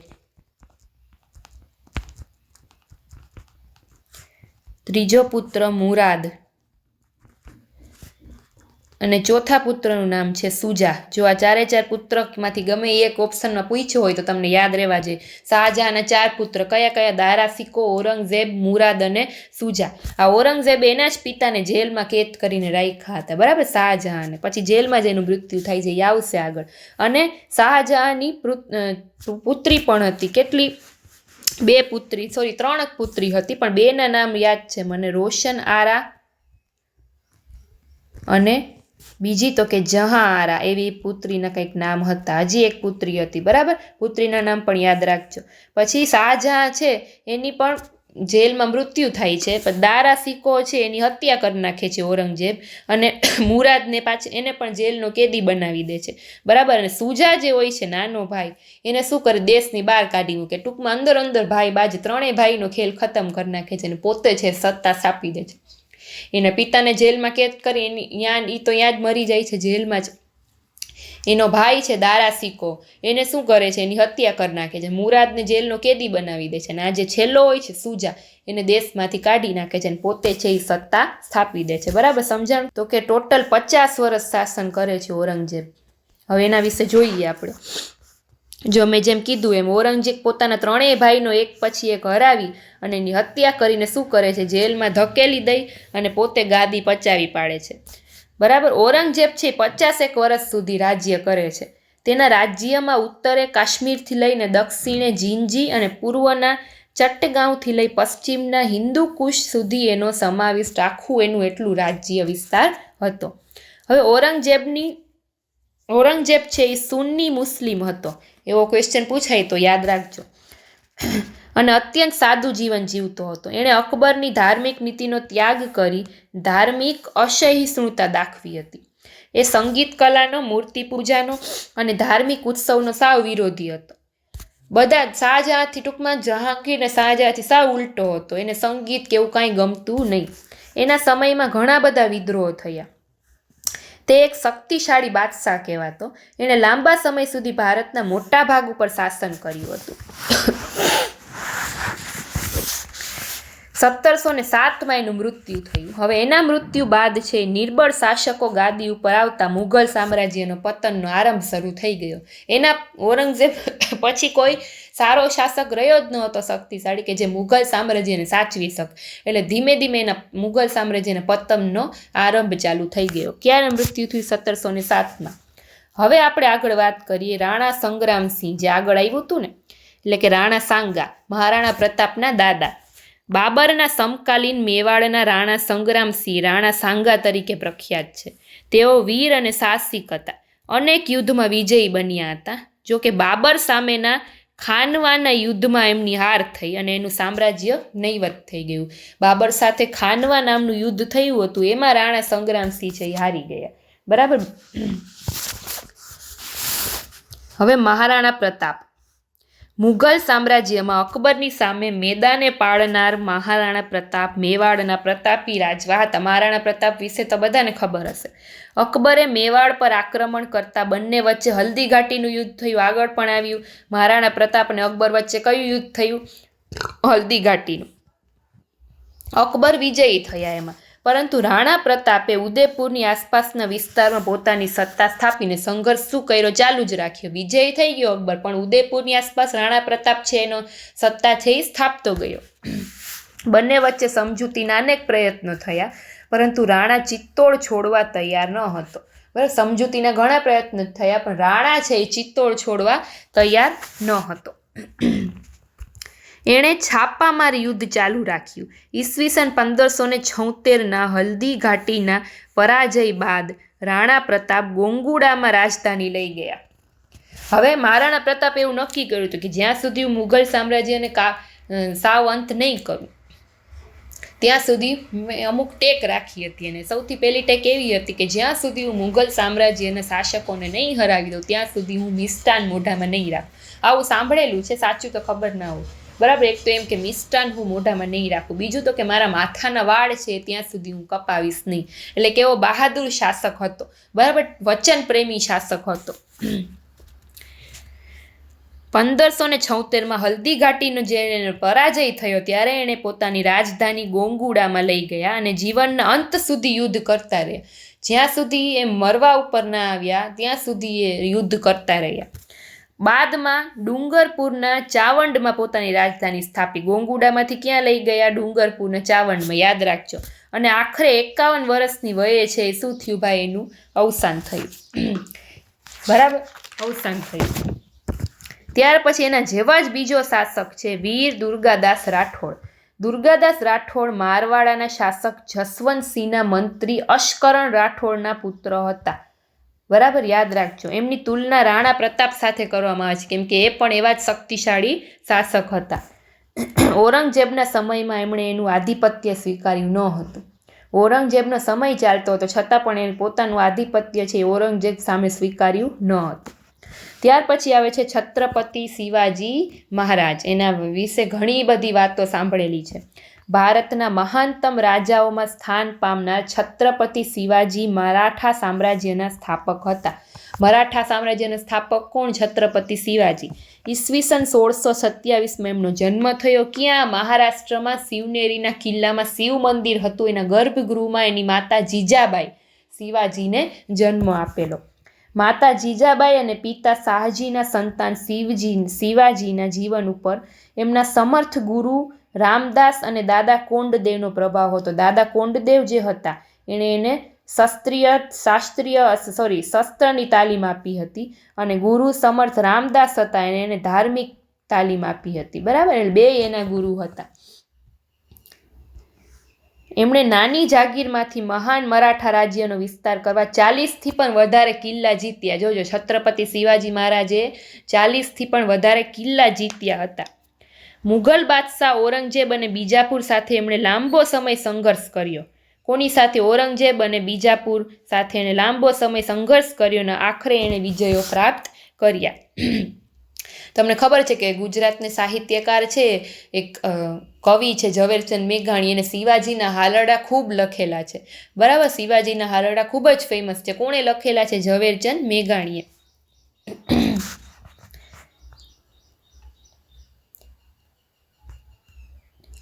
ત્રીજો પુત્ર મુરાદ અને ચોથા પુત્રનું નામ છે સુજા. જો આ 4 પુત્રમાંથી ગમે એક ઓપ્શનમાં પૂછ્યો હોય તો તમને યાદ રહેવા જોઈએ. શાહજહાંના 4 પુત્ર કયા કયા? દારા શિકો, ઔરંગઝેબ, મુરાદ અને સુજા. આ ઔરંગઝેબ એના જ પિતાને જેલમાં કેદ કરીને રાખ્યા હતા, બરાબર, શાહજહાંને. પછી જેલમાં જ એનું મૃત્યુ થાય છે, એ આવશે આગળ. અને શાહજહાંની પુત્રી પણ હતી. કેટલી? 3 પુત્રી હતી, પણ 2ના નામ યાદ છે મને, રોશન આરા અને બીજી તો કે જહાં આરા, એવી પુત્રીના કંઈક નામ હતા. હજી એક પુત્રી હતી, બરાબર, પુત્રીના નામ પણ યાદ રાખજો. પછી શાહજહાં છે એની પણ જેલમાં મૃત્યુ થાય છે, પણ દારા શિકો છે એની હત્યા કરી નાખે છે ઔરંગઝેબ, અને મુરાદને પાછળ એને પણ જેલનો કેદી બનાવી દે છે, બરાબર. અને સુજા જે હોય છે નાનો ભાઈ, એને શું કરે? દેશની બહાર કાઢી મૂકે. ટૂંકમાં અંદર ભાઈ બાજ 3 ભાઈનો ખેલ ખતમ કરી નાખે છે અને પોતે છે સત્તા સ્થાપી દે છે. એના પિતાને જેલમાં કેદ કરી ત્યાં જ મરી જાય છે જેલમાં જ. એનો ભાઈ છે દારા શિકો, એને શું કરે છે? એની હત્યા કરી નાખે છે. મુરાદને જેલનો કેદી બનાવી દે છે અને આ જે છેલ્લો હોય છે સુજા, એને દેશમાંથી કાઢી નાખે છે અને પોતે છે એ સત્તા સ્થાપી દે છે, બરાબર. સમજાણ? તો કે ટોટલ 50 વર્ષ શાસન કરે છે ઔરંગઝેબ. હવે એના વિશે જોઈએ આપણે. જો મેં જેમ કીધું એમ ઔરંગઝેબ પોતાના 3 ભાઈનો એક પછી એક હરાવી અને એની હત્યા કરીને શું કરે છે? જેલમાં ધકેલી દઈ અને પોતે ગાદી પચાવી પાડે છે, બરાબર. ઔરંગઝેબ છે 51 વર્ષ સુધી રાજ્ય કરે છે. તેના રાજ્યમાં ઉત્તરે કાશ્મીરથી લઈને દક્ષિણે જિંજી અને પૂર્વના ચટ્ટગાંવથી લઈ પશ્ચિમના હિન્દુ કુશ સુધી એનો સમાવિષ્ટ આખું એનું એટલું રાજ્ય વિસ્તાર હતો. હવે ઔરંગઝેબ છે એ સુન્ની મુસ્લિમ હતો, એવો ક્વેશ્ચન પૂછાય તો યાદ રાખજો. અને અત્યંત સાદું જીવન જીવતો હતો. એણે અકબરની ધાર્મિક નીતિનો ત્યાગ કરી ધાર્મિક અસહિષ્ણુતા દાખવી હતી. એ સંગીત કલાનો, મૂર્તિ પૂજાનો અને ધાર્મિક ઉત્સવનો સાવ વિરોધી હતો. બધા શાહજહાંથી, ટૂંકમાં જહાંગીર ને શાહજહાંથી સાવ ઉલટો હતો. એને સંગીત કે એવું કાંઈ ગમતું નહીં. એના સમયમાં ઘણા બધા વિદ્રોહો થયા. તે એક શક્તિશાળી બાદશાહ કહેવાતો. એણે લાંબા સમય સુધી ભારતના મોટા ભાગ ઉપર શાસન કર્યું હતું. 1707માં એનું મૃત્યુ થયું. હવે એના મૃત્યુ બાદ છે નિર્બળ શાસકો ગાદી ઉપર આવતા મુઘલ સામ્રાજ્યનો પતનનો આરંભ શરૂ થઈ ગયો. એના ઔરંગઝેબ પછી કોઈ સારો શાસક રહ્યો જ ન હતો શક્તિશાળી કે જે મુઘલ સામ્રાજ્યને સાચવી શકે. એટલે ધીમે ધીમે એના મુઘલ સામ્રાજ્યના પતનનો આરંભ ચાલુ થઈ ગયો. ક્યારે મૃત્યુ થયું? 1707માં. હવે આપણે આગળ વાત કરીએ રાણા સંગ્રામસિંહ, જે આગળ આવ્યું હતું ને, એટલે કે રાણા સાંગા, મહારાણા પ્રતાપના દાદા. બાબરના સમકાલીન મેવાડના રાણા સંગ્રામસિંહ રાણા સાંગા તરીકે પ્રખ્યાત છે. તેઓ વીર અને સાહસિક હતા. અનેક યુદ્ધમાં વિજયી બન્યા હતા. જો કે બાબર સામેના ખાનવાના યુદ્ધમાં એમની હાર થઈ અને એનું સામ્રાજ્ય નૈવત થઈ ગયું. બાબર સાથે ખાનવા નામનું યુદ્ધ થયું હતું, એમાં રાણા સંગ્રામસિંહ છે એ હારી ગયા, બરાબર. હવે મહારાણા પ્રતાપ. મુઘલ સામ્રાજ્યમાં અકબરની સામે મેદાને પાડનાર મહારાણા પ્રતાપ મેવાડના પ્રતાપી રાજવા હતા. મહારાણા પ્રતાપ વિશે તો બધાને ખબર હશે. અકબરે મેવાડ પર આક્રમણ કરતા બંને વચ્ચે હલ્દી ઘાટીનું યુદ્ધ થયું, આગળ પણ આવ્યું. મહારાણા પ્રતાપ અને અકબર વચ્ચે કયું યુદ્ધ થયું? હલ્દી ઘાટીનું. અકબર વિજયી થયા એમાં, પરંતુ રાણા પ્રતાપે ઉદયપુરની આસપાસના વિસ્તારમાં પોતાની સત્તા સ્થાપીને સંઘર્ષ શું કર્યો? ચાલુ જ રાખ્યો. વિજય થઈ ગયો અકબર, પણ ઉદયપુરની આસપાસ રાણા પ્રતાપ છે એનો સત્તા છે એ સ્થાપતો ગયો. બંને વચ્ચે સમજૂતીના અનેક પ્રયત્નો થયા, પરંતુ રાણા ચિત્તોડ છોડવા તૈયાર ન હતો, બરાબર. સમજૂતીના ઘણા પ્રયત્નો થયા, પણ રાણા છે એ ચિત્તોડ છોડવા તૈયાર ન હતો. એણે છાપામાર યુદ્ધ ચાલુ રાખ્યું. ઈસવીસન 1576ના હલ્દી ઘાટીના પરાજય બાદ રાણા પ્રતાપ ગોંગુડામાં રાજધાની લઈ ગયા. હવે મહારાણા પ્રતાપ એવું નક્કી કર્યું હતું કે જ્યાં સુધી હું મુઘલ સામ્રાજ્યને સાવ અંત નહીં કરું ત્યાં સુધી મેં અમુક ટેક રાખી હતી. અને સૌથી પહેલી ટેક એવી હતી કે જ્યાં સુધી હું મુઘલ સામ્રાજ્યના શાસકોને નહીં હરાવી દઉં ત્યાં સુધી હું મિષ્ટાન મોઢામાં નહીં રાખું. આવું સાંભળેલું છે, સાચું તો ખબર ના હોય. બરાબર. એક તો એમ કે મિષ્ટાન હું મોઢામાં નહીં રાખું, બીજું તો કે મારા માથાના વાળ છે ત્યાં સુધી હું કપાવીશ નહીં. એટલે કેવો બહાદુર શાસક હતો, બરાબર, વચન પ્રેમી શાસક હતો. 1576માં હલ્દી ઘાટીનો જે પરાજય થયો ત્યારે એણે પોતાની રાજધાની ગોંગુડામાં લઈ ગયા અને જીવનના અંત સુધી યુદ્ધ કરતા રહ્યા. જ્યાં સુધી એ મરવા ઉપર ના આવ્યા ત્યાં સુધી એ યુદ્ધ કરતા રહ્યા. બાદમાં ડુંગરપુરના ચાવંડમાં પોતાની રાજધાની સ્થાપી. ગોંગુડામાંથી ક્યાં લઈ ગયા? ડુંગરપુરના ચાવંડમાં, યાદ રાખજો. અને આખરે 51 વર્ષની વયે છે એ શું થયું ભાઈ? એનું અવસાન થયું. બરાબર, અવસાન થયું. ત્યાર પછી એના જેવા જ બીજો શાસક છે વીર દુર્ગાદાસ રાઠોડ. દુર્ગાદાસ રાઠોડ મારવાડાના શાસક જસવંતસિંહના મંત્રી અશ્કરણ રાઠોડના પુત્ર હતા. બરાબર, યાદ રાખજો. એમની તુલના રાણા પ્રતાપ સાથે કરવામાં આવે છે કેમ કે એ પણ એવા જ શક્તિશાળી શાસક હતા. ઔરંગઝેબના સમયમાં એમણે એનું આધિપત્ય સ્વીકાર્યું ન હતું. ઔરંગઝેબનો સમય ચાલતો હતો છતાં પણ એને પોતાનું આધિપત્ય છે ઔરંગઝેબ સામે સ્વીકાર્યું ન હતું. ત્યાર પછી આવે છે છત્રપતિ શિવાજી મહારાજ. એના વિશે ઘણી બધી વાતો સાંભળેલી છે. ભારતના મહાનતમ રાજાઓમાં સ્થાન પામનાર છત્રપતિ શિવાજી મરાઠા સામ્રાજ્યના સ્થાપક હતા. મરાઠા સામ્રાજ્યના સ્થાપક કોણ? છત્રપતિ શિવાજી. ઈસવીસન 1627માં એમનો જન્મ થયો. ક્યાં? મહારાષ્ટ્રમાં શિવનેરીના કિલ્લામાં શિવ મંદિર હતું. એના ગર્ભગૃહમાં એની માતા જીજાબાઈ શિવાજીને જન્મ આપેલો. માતા જીજાબાઈ અને પિતા શાહજીના સંતાન શિવાજીના જીવન ઉપર એમના સમર્થ ગુરુ રામદાસ અને દાદા કોંડદેવનો પ્રભાવ હતો. દાદા કોંડદેવ જે હતા એને શસ્ત્રની તાલીમ આપી હતી અને ગુરુ સમર્થ રામદાસ હતા એને ધાર્મિક તાલીમ આપી હતી. બરાબર, બે એના ગુરુ હતા. એમણે નાની જાગીરમાંથી મહાન મરાઠા રાજ્યનો વિસ્તાર કરવા 40થી પણ વધારે કિલ્લા જીત્યા. જોજો, છત્રપતિ શિવાજી મહારાજે 40થી પણ વધારે કિલ્લા જીત્યા હતા. મુઘલ બાદશાહ ઔરંગઝેબ અને બીજાપુર સાથે એમણે લાંબો સમય સંઘર્ષ કર્યો. કોની સાથે? ઔરંગઝેબ અને બીજાપુર સાથે એણે લાંબો સમય સંઘર્ષ કર્યો અને આખરે એણે વિજયો પ્રાપ્ત કર્યા. તમને ખબર છે કે ગુજરાતના સાહિત્યકાર છે એક કવિ છે ઝવેરચંદ મેઘાણી, એને શિવાજીના હાલરડા ખૂબ લખેલા છે. બરાબર, શિવાજીના હાલરડા ખૂબ જ ફેમસ છે. કોણે લખેલા છે? ઝવેરચંદ મેઘાણીએ.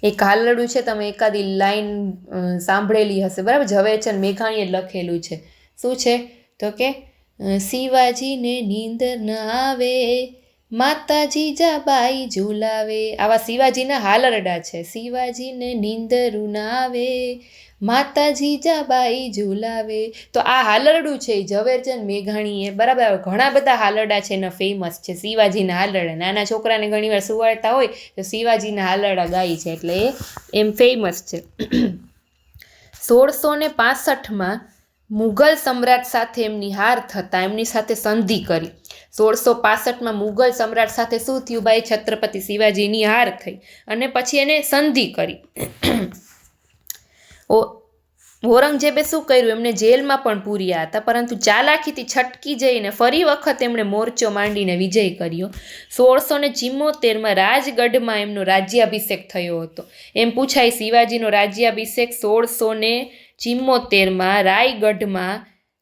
એક હાલરડું છે, તમે એકાદી લાઈન સાંભળેલી હશે. બરાબર, ઝવેરચંદ મેઘાણીએ લખેલું છે. શું છે? તો કે શિવાજીને નીંદર ન આવે, માતા જીજાબાઈ ઝુલાવે. આવા શિવાજીના હાલરડા છે. શિવાજીને નીંદરું ના આવે, માતા જીજાબાઈ ઝુલાવે. તો આ હાલરડું છે ઝવેરચંદ મેઘાણીએ. બરાબર, ઘણા બધા હાલરડા છે એના ફેમસ છે. શિવાજીના હાલરડા, નાના છોકરાને ઘણીવાર સુવાડતા હોય તો શિવાજીના હાલરડા ગાય છે એટલે એ એમ ફેમસ છે. 1665માં મુઘલ સમ્રાટ સાથે એમની હાર થતાં એમની સાથે સંધિ કરી. 1665માં મુઘલ સમ્રાટ સાથે શું થયું ભાઈ? છત્રપતિ શિવાજીની હાર થઈ અને પછી એને સંધિ કરી. ઔરંગઝેબે શું કર્યું? એમને જેલમાં પણ પૂર્યા હતા, પરંતુ ચાલાકીથી છટકી જઈને ફરી વખત એમણે મોરચો માંડીને વિજય કર્યો. 1674માં રાજગઢમાં એમનો રાજ્યાભિષેક થયો હતો. એમ પૂછાય, શિવાજીનો રાજ્યાભિષેક 1674માં રાયગઢમાં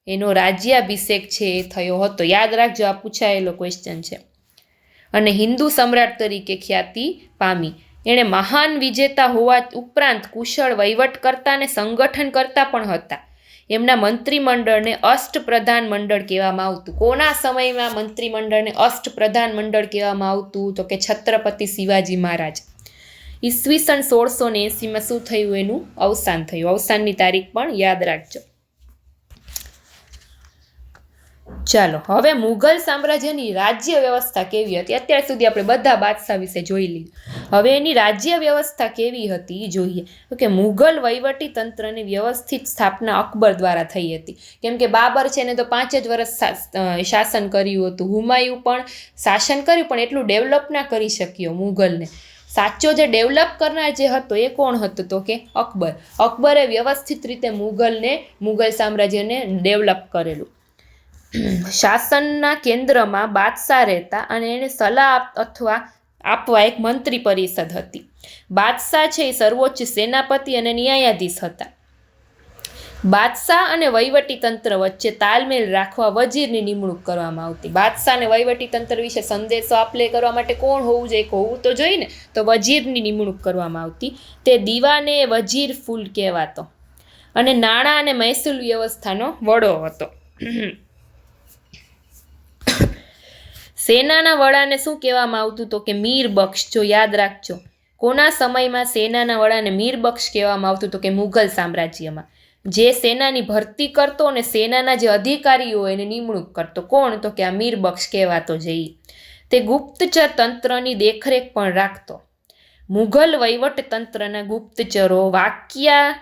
એનો રાજ્યાભિષેક છે એ થયો હતો. યાદ રાખજો, આ પૂછાયેલો ક્વેશ્ચન છે. અને હિન્દુ સમ્રાટ તરીકે ખ્યાતિ પામી. એણે મહાન વિજેતા હોવા ઉપરાંત કુશળ વહીવટકર્તા અને સંગઠનકર્તા પણ હતા. એમના મંત્રીમંડળને અષ્ટપ્રધાન મંડળ કહેવામાં આવતું. કોના સમયમાં મંત્રીમંડળને અષ્ટપ્રધાન મંડળ કહેવામાં આવતું? તો કે છત્રપતિ શિવાજી મહારાજ. ઈસવીસન 1680માં શું થયું? એનું અવસાન થયું. અવસાનની તારીખ પણ યાદ રાખજો. ચાલો, હવે મુઘલ સામ્રાજ્યની રાજ્ય વ્યવસ્થા કેવી હતી? અત્યાર સુધી આપણે બધા બાદશાહ વિશે જોઈ લીધું. હવે એની રાજ્ય વ્યવસ્થા કેવી હતી જોઈએ. તો કે મુઘલ વહીવટી તંત્રની વ્યવસ્થિત સ્થાપના અકબર દ્વારા થઈ હતી. કેમ કે બાબર છે ને તો 5 જ વર્ષ શાસન કર્યું હતું. હુમાયુ પણ શાસન કર્યું પણ એટલું ડેવલપ ના કરી શક્યો મુઘલને. સાચો જે ડેવલપ કરનાર જે હતો એ કોણ હતો? તો કે અકબર. અકબરે વ્યવસ્થિત રીતે મુઘલ સામ્રાજ્યને ડેવલપ કરેલું. શાસનના કેન્દ્રમાં બાદશાહ રહેતા અને એને સલાહ અથવા આપવા એક મંત્રી પરિષદ હતી. બાદશાહ છે એ સર્વોચ્ચ સેનાપતિ અને ન્યાયાધીશ હતા. બાદશાહ અને વહીવટી તંત્ર વચ્ચે તાલમેલ રાખવા વજીરની નિમણૂક કરવામાં આવતી. બાદશાહ અને વહીવટી તંત્ર વિશે સંદેશો આપલે કરવા માટે કોણ હોવું જોઈએ? હોવું તો જોઈએ ને, તો વજીરની નિમણૂક કરવામાં આવતી. તે દીવાને વજીર ફૂલ કહેવાતો અને નાણાં અને મહેસૂલ વ્યવસ્થાનો વડો હતો. સેનાના વડાને શું કહેવામાં આવતું? તો કે મીર બક્ષ. જો યાદ રાખજો, કોના સમયમાં સેનાના વડાને મીર બક્ષ કહેવામાં આવતું? તો કે મુઘલ સામ્રાજ્યમાં. જે સેનાની ભરતી કરતો અને સેનાના જે અધિકારીઓ એને નિમણૂક કરતો. કોણ? તો કે આ મીર બક્ષ કહેવાતો જઈ. તે ગુપ્તચર તંત્રની દેખરેખ પણ રાખતો. મુઘલ વહીવટ તંત્રના ગુપ્તચરો વાકિયા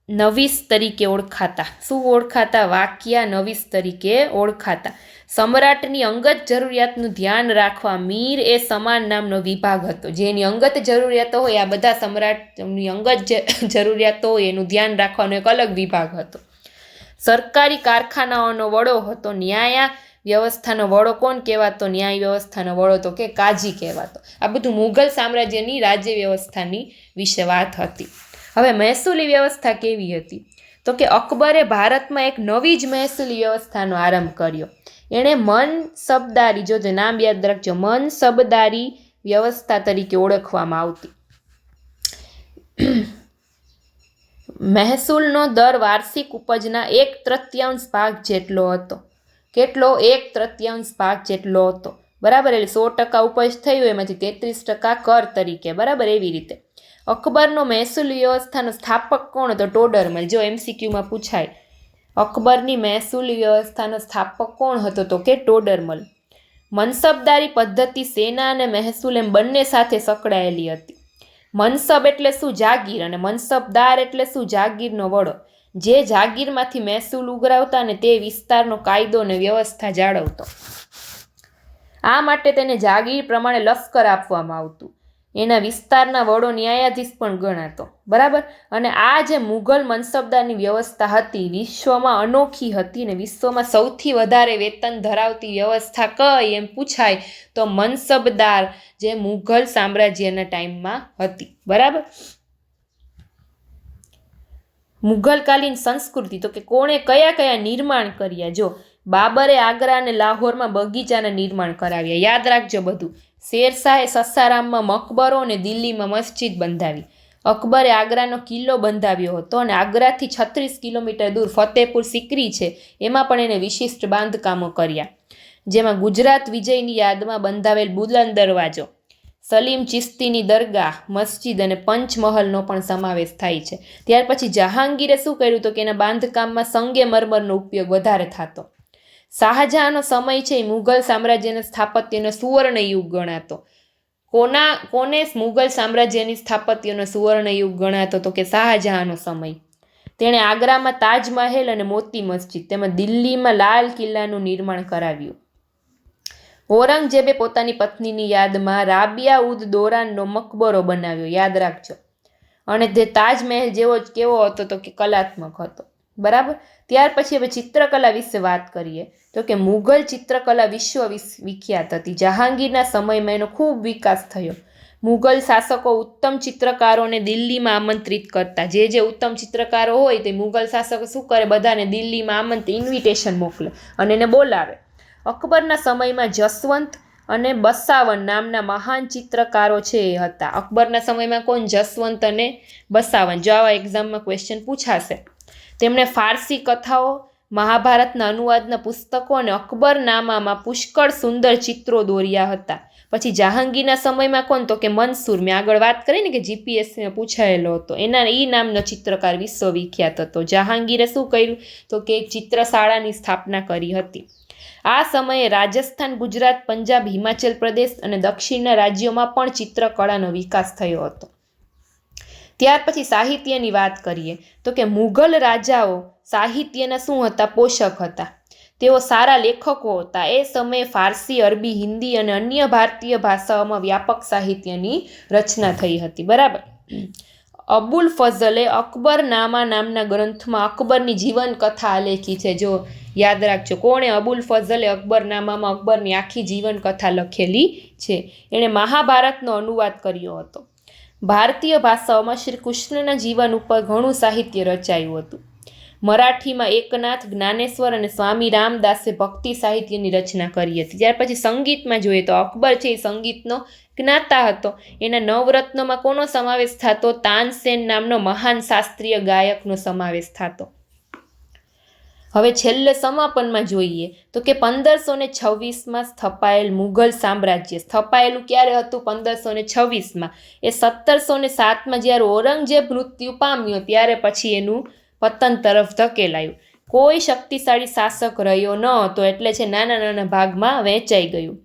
નવીસ તરીકે ઓળખાતા. શું ઓળખાતા? વાકિયા નવીસ તરીકે ઓળખાતા. સમ્રાટની અંગત જરૂરિયાતનું ધ્યાન રાખવા મીર એ સમાન નામનો વિભાગ હતો. જેની અંગત જરૂરિયાતો હોય, આ બધા સમ્રાટની અંગત જરૂરિયાતો હોય એનું ધ્યાન રાખવાનો એક અલગ વિભાગ હતો. સરકારી કારખાનાઓનો વડો હતો. ન્યાય વ્યવસ્થાનો વડો કોણ કહેવાતો? ન્યાય વ્યવસ્થાનો વડો તો કે કાજી કહેવાતો. આ બધું મુઘલ સામ્રાજ્યની રાજ્ય વ્યવસ્થાની વિશે વાત હતી. હવે મહેસૂલી વ્યવસ્થા કેવી હતી? તો કે અકબરે ભારતમાં એક નવી જ મહેસૂલી વ્યવસ્થાનો આરંભ કર્યો. એણે મનસબદારી, જો તે નામ યાદ રાખજો, મનસબદારી વ્યવસ્થા તરીકે ઓળખવામાં આવતી. મહેસૂલનો દર વાર્ષિક ઉપજના 1/3 ભાગ જેટલો હતો. કેટલો? 1/3 ભાગ જેટલો હતો. બરાબર. એટલે 100% ઉપજ થઈ હોય એમાંથી 33% કર તરીકે. બરાબર. એવી રીતે અકબરનો મહેસૂલ વ્યવસ્થાનો સ્થાપક કોણ હતો? ટોડરમલ. જો MCQમાં પૂછાય, અકબરની મહેસૂલ વ્યવસ્થાનો સ્થાપક કોણ હતો? તો કે ટોડરમલ. મનસબદારી પદ્ધતિ સેના અને મહેસૂલ એમ બંને સાથે સંકળાયેલી હતી. મનસબ એટલે શું? જાગીર. અને મનસબદાર એટલે શું? જાગીરનો વડો. જે જાગીરમાંથી મહેસૂલ ઉઘરાવતા અને તે વિસ્તારનો કાયદો અને વ્યવસ્થા જાળવતો. આ માટે તેને જાગીર પ્રમાણે લશ્કર આપવામાં આવતું. એના વિસ્તારના વડો ન્યાયાધીશ પણ ગણાતો. બરાબર. અને આ જે મુઘલ મનસબદારની વ્યવસ્થા હતી વિશ્વમાં અનોખી હતી અને વિશ્વમાં સૌથી વધારે વેતન ધરાવતી વ્યવસ્થા કઈ એમ પૂછાય તો મનસબદાર, જે મુઘલ સામ્રાજ્યના ટાઈમમાં હતી. બરાબર. મુઘલકાલીન સંસ્કૃતિ તો કે કોણે કયા કયા નિર્માણ કર્યા? જો બાબરે આગ્રા અને લાહોરમાં બગીચાના નિર્માણ કરાવ્યા. યાદ રાખજો બધું. શેરશાહે સસારામમાં મકબરો અને દિલ્હીમાં મસ્જિદ બંધાવી. અકબરે આગ્રાનો કિલ્લો બંધાવ્યો હતો અને આગ્રાથી 36 કિલોમીટર દૂર ફતેહપુર સિકરી છે એમાં પણ એને વિશિષ્ટ બાંધકામો કર્યા. જેમાં ગુજરાત વિજયની યાદમાં બંધાવેલ બુલંદ દરવાજો, સલીમ ચિશ્તીની દરગાહ, મસ્જિદ અને પંચમહલનો પણ સમાવેશ થાય છે. ત્યાર પછી જહાંગીરે શું કર્યું? તો કે એના બાંધકામમાં સંગે મરમરનો ઉપયોગ વધારે થતો. શાહજહાંનો સમય છે એ મુઘલ સામ્રાજ્યના સ્થાપત્યનો સુવર્ણ યુગ ગણાતો. કોને મુઘલ સામ્રાજ્યની સ્થાપત્યનો સુવર્ણ યુગ ગણાતો? તો કે શાહજહાંનો સમય. તેણે આગ્રામાં તાજમહેલ અને મોતી મસ્જિદ તેમજ દિલ્હીમાં લાલ કિલ્લાનું નિર્માણ કરાવ્યું. ઔરંગઝેબે પોતાની પત્નીની યાદમાં રાબિયા ઉદ દૌરાનનો મકબરો બનાવ્યો. યાદ રાખજો. અને તે તાજમહેલ જેવો જ કેવો હતો? તો કે કલાત્મક હતો. બરાબર. ત્યાર પછી હવે ચિત્રકલા વિશે વાત કરીએ તો કે મુઘલ ચિત્રકલા વિશ્વ વિખ્યાત હતી. જહાંગીરના સમયમાં એનો ખૂબ વિકાસ થયો. મુઘલ શાસકો ઉત્તમ ચિત્રકારોને દિલ્હીમાં આમંત્રિત કરતા. જે ઉત્તમ ચિત્રકારો હોય તે મુઘલ શાસકો શું કરે? બધાને દિલ્હીમાં ઇન્વિટેશન મોકલે અને એને બોલાવે. અકબરના સમયમાં જસવંત અને બસાવન નામના મહાન ચિત્રકારો છે એ હતા. અકબરના સમયમાં કોણ? જસવંત અને બસાવન. જો આવા એક્ઝામમાં ક્વેશ્ચન પૂછાશે. તેમણે ફારસી કથાઓ, મહાભારતના અનુવાદના પુસ્તકો અને અકબરનામામાં પુષ્કળ સુંદર ચિત્રો દોર્યા હતા. પછી જહાંગીરના સમયમાં કોણ? તો કે મંસૂર. મેં આગળ વાત કરી ને કે GPSCમાં પૂછાયેલો હતો. એ નામનો ચિત્રકાર વિશ્વવિખ્યાત હતો. જહાંગીરે શું કર્યું? તો કે એક ચિત્રશાળાની સ્થાપના કરી હતી. આ સમયે રાજસ્થાન, ગુજરાત, પંજાબ, હિમાચલ પ્રદેશ અને દક્ષિણના રાજ્યોમાં પણ ચિત્રકળાનો વિકાસ થયો હતો. ત્યાર પછી સાહિત્યની વાત કરીએ તો કે મુઘલ રાજાઓ સાહિત્યના શું હતા? પોષક હતા. તેઓ સારા લેખકો હતા. એ સમયે ફારસી, અરબી, હિન્દી અને અન્ય ભારતીય ભાષાઓમાં વ્યાપક સાહિત્યની રચના થઈ હતી. બરાબર. અબુલ ફઝલે અકબરનામા નામના ગ્રંથમાં અકબરની જીવન કથા આલેખી છે. જો યાદ રાખજો, કોણે અબુલ ફઝલે અકબરનામામાં અકબરની આખી જીવન કથા લખેલી છે. એણે મહાભારતનો અનુવાદ કર્યો હતો. ભારતીય ભાષાઓમાં શ્રી કૃષ્ણના જીવન ઉપર ઘણું સાહિત્ય રચાયું હતું. મરાઠીમાં એકનાથ, જ્ઞાનેશ્વર અને સ્વામી રામદાસે ભક્તિ સાહિત્યની રચના કરી હતી. ત્યાર પછી સંગીતમાં જોઈએ તો અકબર છે એ સંગીતનો જ્ઞાતા હતો. એના નવરત્નોમાં કોનો સમાવેશ થતો? તાનસેન નામનો મહાન શાસ્ત્રીય ગાયકનો સમાવેશ થતો. હવે છેલ્લે સમાપનમાં જોઈએ તો કે 1526માં સ્થપાયેલ મુઘલ સામ્રાજ્ય સ્થપાયેલું ક્યારે હતું? 1526માં. એ 1707માં જ્યારે ઔરંગઝેબ મૃત્યુ પામ્યો ત્યારે પછી એનું પતન તરફ ધકેલાયું. કોઈ શક્તિશાળી શાસક રહ્યો ન હતો, એટલે છે નાના નાના ભાગમાં વહેંચાઈ ગયું.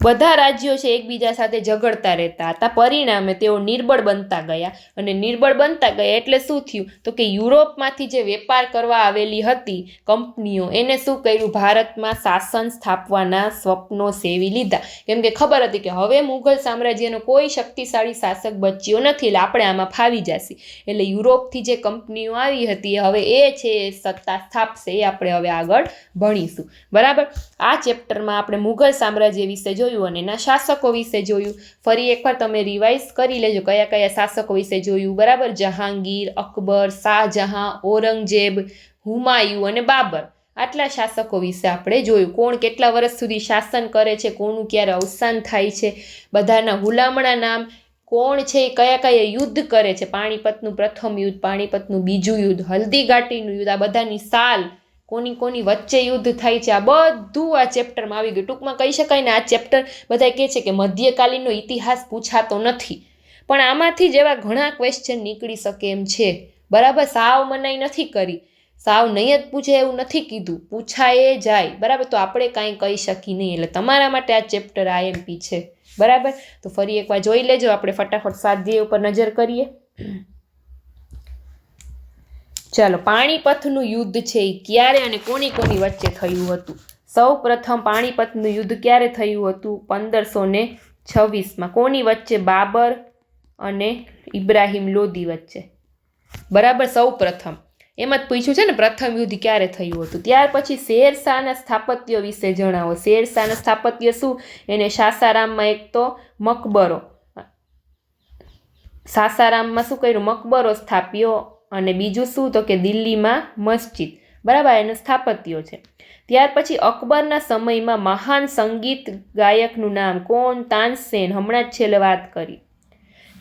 બધા રાજ્યો છે એકબીજા સાથે ઝઘડતા રહેતા હતા. પરિણામે તેઓ નિર્બળ બનતા ગયા, અને નિર્બળ બનતા ગયા એટલે શું થયું? તો કે યુરોપમાંથી જે વેપાર કરવા આવેલી હતી કંપનીઓ, એને શું કર્યું? ભારતમાં શાસન સ્થાપવાના સ્વપ્નો સેવી લીધા. કેમ કે ખબર હતી કે હવે મુઘલ સામ્રાજ્યનો કોઈ શક્તિશાળી શાસક બચ્યો નથી, એટલે આપણે આમાં ફાવી જશે. એટલે યુરોપથી જે કંપનીઓ આવી હતી હવે એ છે સત્તા સ્થાપશે. એ આપણે હવે આગળ ભણીશું. બરાબર. આ ચેપ્ટરમાં આપણે મુઘલ સામ્રાજ્ય વિશે જોયું અને એના શાસકો વિશે જોયું. ફરી એકવાર તમે રિવાઇઝ કરી લેજો કયા કયા શાસકો વિશે જોયું. બરાબર. જહાંગીર, અકબર, શાહજહાં, ઔરંગઝેબ, હુમાયુ અને બાબર. આટલા શાસકો વિશે આપણે જોયું. કોણ કેટલા વર્ષ સુધી શાસન કરે છે, કોનું ક્યારે અવસાન થાય છે, બધાના હુલામણા નામ, કોણ છે એ કયા કયા યુદ્ધ કરે છે, પાણીપતનું પ્રથમ યુદ્ધ, પાણીપતનું બીજું યુદ્ધ, હલ્દીઘાટીનું યુદ્ધ, આ બધાની સાલ, કોની કોની વચ્ચે યુદ્ધ થાય છે, આ બધું આ ચેપ્ટરમાં આવી ગયું. ટૂંકમાં કહી શકાય ને આ ચેપ્ટર બધા કહે છે કે મધ્યકાલીનનો ઇતિહાસ પૂછાતો નથી, પણ આમાંથી જ એવા ઘણા ક્વેશ્ચન નીકળી શકે એમ છે. બરાબર. સાવ મનાઈ નથી કરી, સાવ નહીં જ પૂછે એવું નથી કીધું, પૂછાય જાય. બરાબર. તો આપણે કાંઈ કહી શકી નહીં. એટલે તમારા માટે આ ચેપ્ટર IMP છે. બરાબર. તો ફરી એકવાર જોઈ લેજો. આપણે ફટાફટ સ્વાધ્યાય ઉપર નજર કરીએ. ચાલો, પાણીપતનું યુદ્ધ છે એ ક્યારે અને કોની કોની વચ્ચે થયું હતું? સૌ પ્રથમ પાણીપતનું યુદ્ધ ક્યારે થયું હતું? 1526માં. કોની વચ્ચે? બાબર અને ઇબ્રાહિમ લોદી વચ્ચે. બરાબર. સૌ પ્રથમ એમ જ પૂછ્યું છે ને પ્રથમ યુદ્ધ ક્યારે થયું હતું. ત્યાર પછી શેરશાહના સ્થાપત્ય વિશે જણાવો. શેરશાહના સ્થાપત્ય શું? એને સાસારામમાં એક તો મકબરો, સાસારામમાં શું કર્યું? મકબરો સ્થાપ્યો. અને બીજું શું? તો કે દિલ્હીમાં મસ્જિદ. બરાબર. એનું સ્થાપત્યો છે. ત્યાર પછી અકબરના સમયમાં મહાન સંગીત ગાયકનું નામ કોણ? તાનસેન. હમણાં જ છેલ્લે વાત કરી.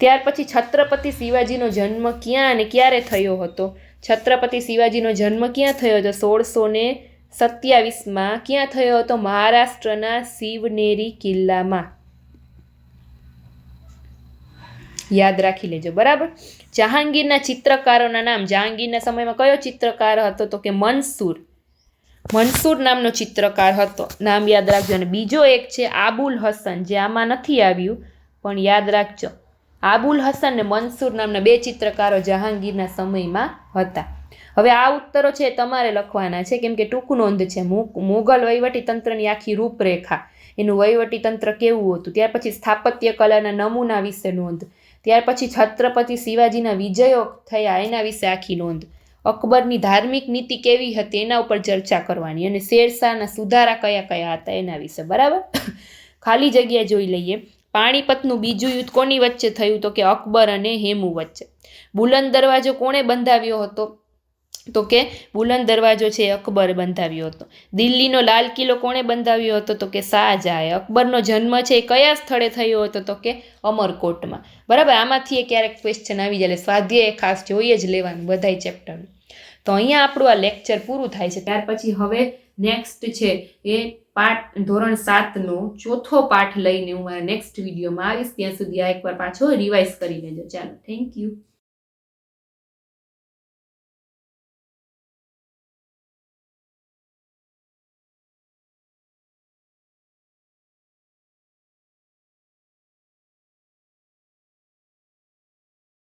ત્યાર પછી છત્રપતિ શિવાજીનો જન્મ ક્યાં અને ક્યારે થયો હતો? છત્રપતિ શિવાજીનો જન્મ ક્યાં થયો હતો? 1627માં. ક્યાં થયો હતો? મહારાષ્ટ્રના શિવનેરી કિલ્લામાં. યાદ રાખી લેજો. બરાબર. જહાંગીરના ચિત્રકારોના નામ. જહાંગીરના સમયમાં કયો ચિત્રકાર હતો? તો કે મંસૂર. મંસૂર નામનો ચિત્રકાર હતો. નામ યાદ રાખજો. અને બીજો એક છે આબુલ હસન, જે આમાં નથી આવ્યું પણ યાદ રાખજો. આબુલ હસન ને મંસૂર નામના બે ચિત્રકારો જહાંગીરના સમયમાં હતા. હવે આ ઉત્તરો છે તમારે લખવાના છે, કેમ કે ટૂંક નોંધ છે. મુઘલ વહીવટી તંત્રની આખી રૂપરેખા, એનું વહીવટી તંત્ર કેવું હતું. ત્યાર પછી સ્થાપત્ય કલાના નમૂના વિશે નોંધ. ત્યાર પછી છત્રપતિ શિવાજીના વિજયો થયા એના વિશે આખી નોંધ. અકબરની ધાર્મિક નીતિ કેવી હતી એના ઉપર ચર્ચા કરવાની. અને શેરશાહના સુધારા કયા કયા હતા એના વિશે. બરાબર. ખાલી જગ્યા જોઈ લઈએ. પાણીપતનું બીજું યુદ્ધ કોની વચ્ચે થયું? તો કે અકબર અને હેમુ વચ્ચે. બુલંદ દરવાજો કોણે બંધાવ્યો હતો? તો કે બુલંદ દરવાજો છે અકબરે બંધાવ્યો હતો. દિલ્હીનો લાલ કિલ્લો કોણે બંધાવ્યો હતો? તો કે શાહજહાએ. અકબરનો જન્મ છે એ કયા સ્થળે થયો હતો? તો કે અમરકોટમાં. બરાબર. આમાંથી ક્યારેક ક્વેશ્ચન આવી જાય. સ્વાધ્યાય ખાસ જોઈએ જ લેવાનું બધાય ચેપ્ટર. તો અહીંયા આપણું આ લેક્ચર પૂરું થાય છે. ત્યાર પછી હવે નેક્સ્ટ છે એ પાઠ ધોરણ 7નો ચોથો પાઠ લઈને હું મારા નેક્સ્ટ વિડીયોમાં આવીશ. ત્યાં સુધી આ એકવાર પાછો રિવાઇઝ કરી લેજો. ચાલો, થેન્ક યુ.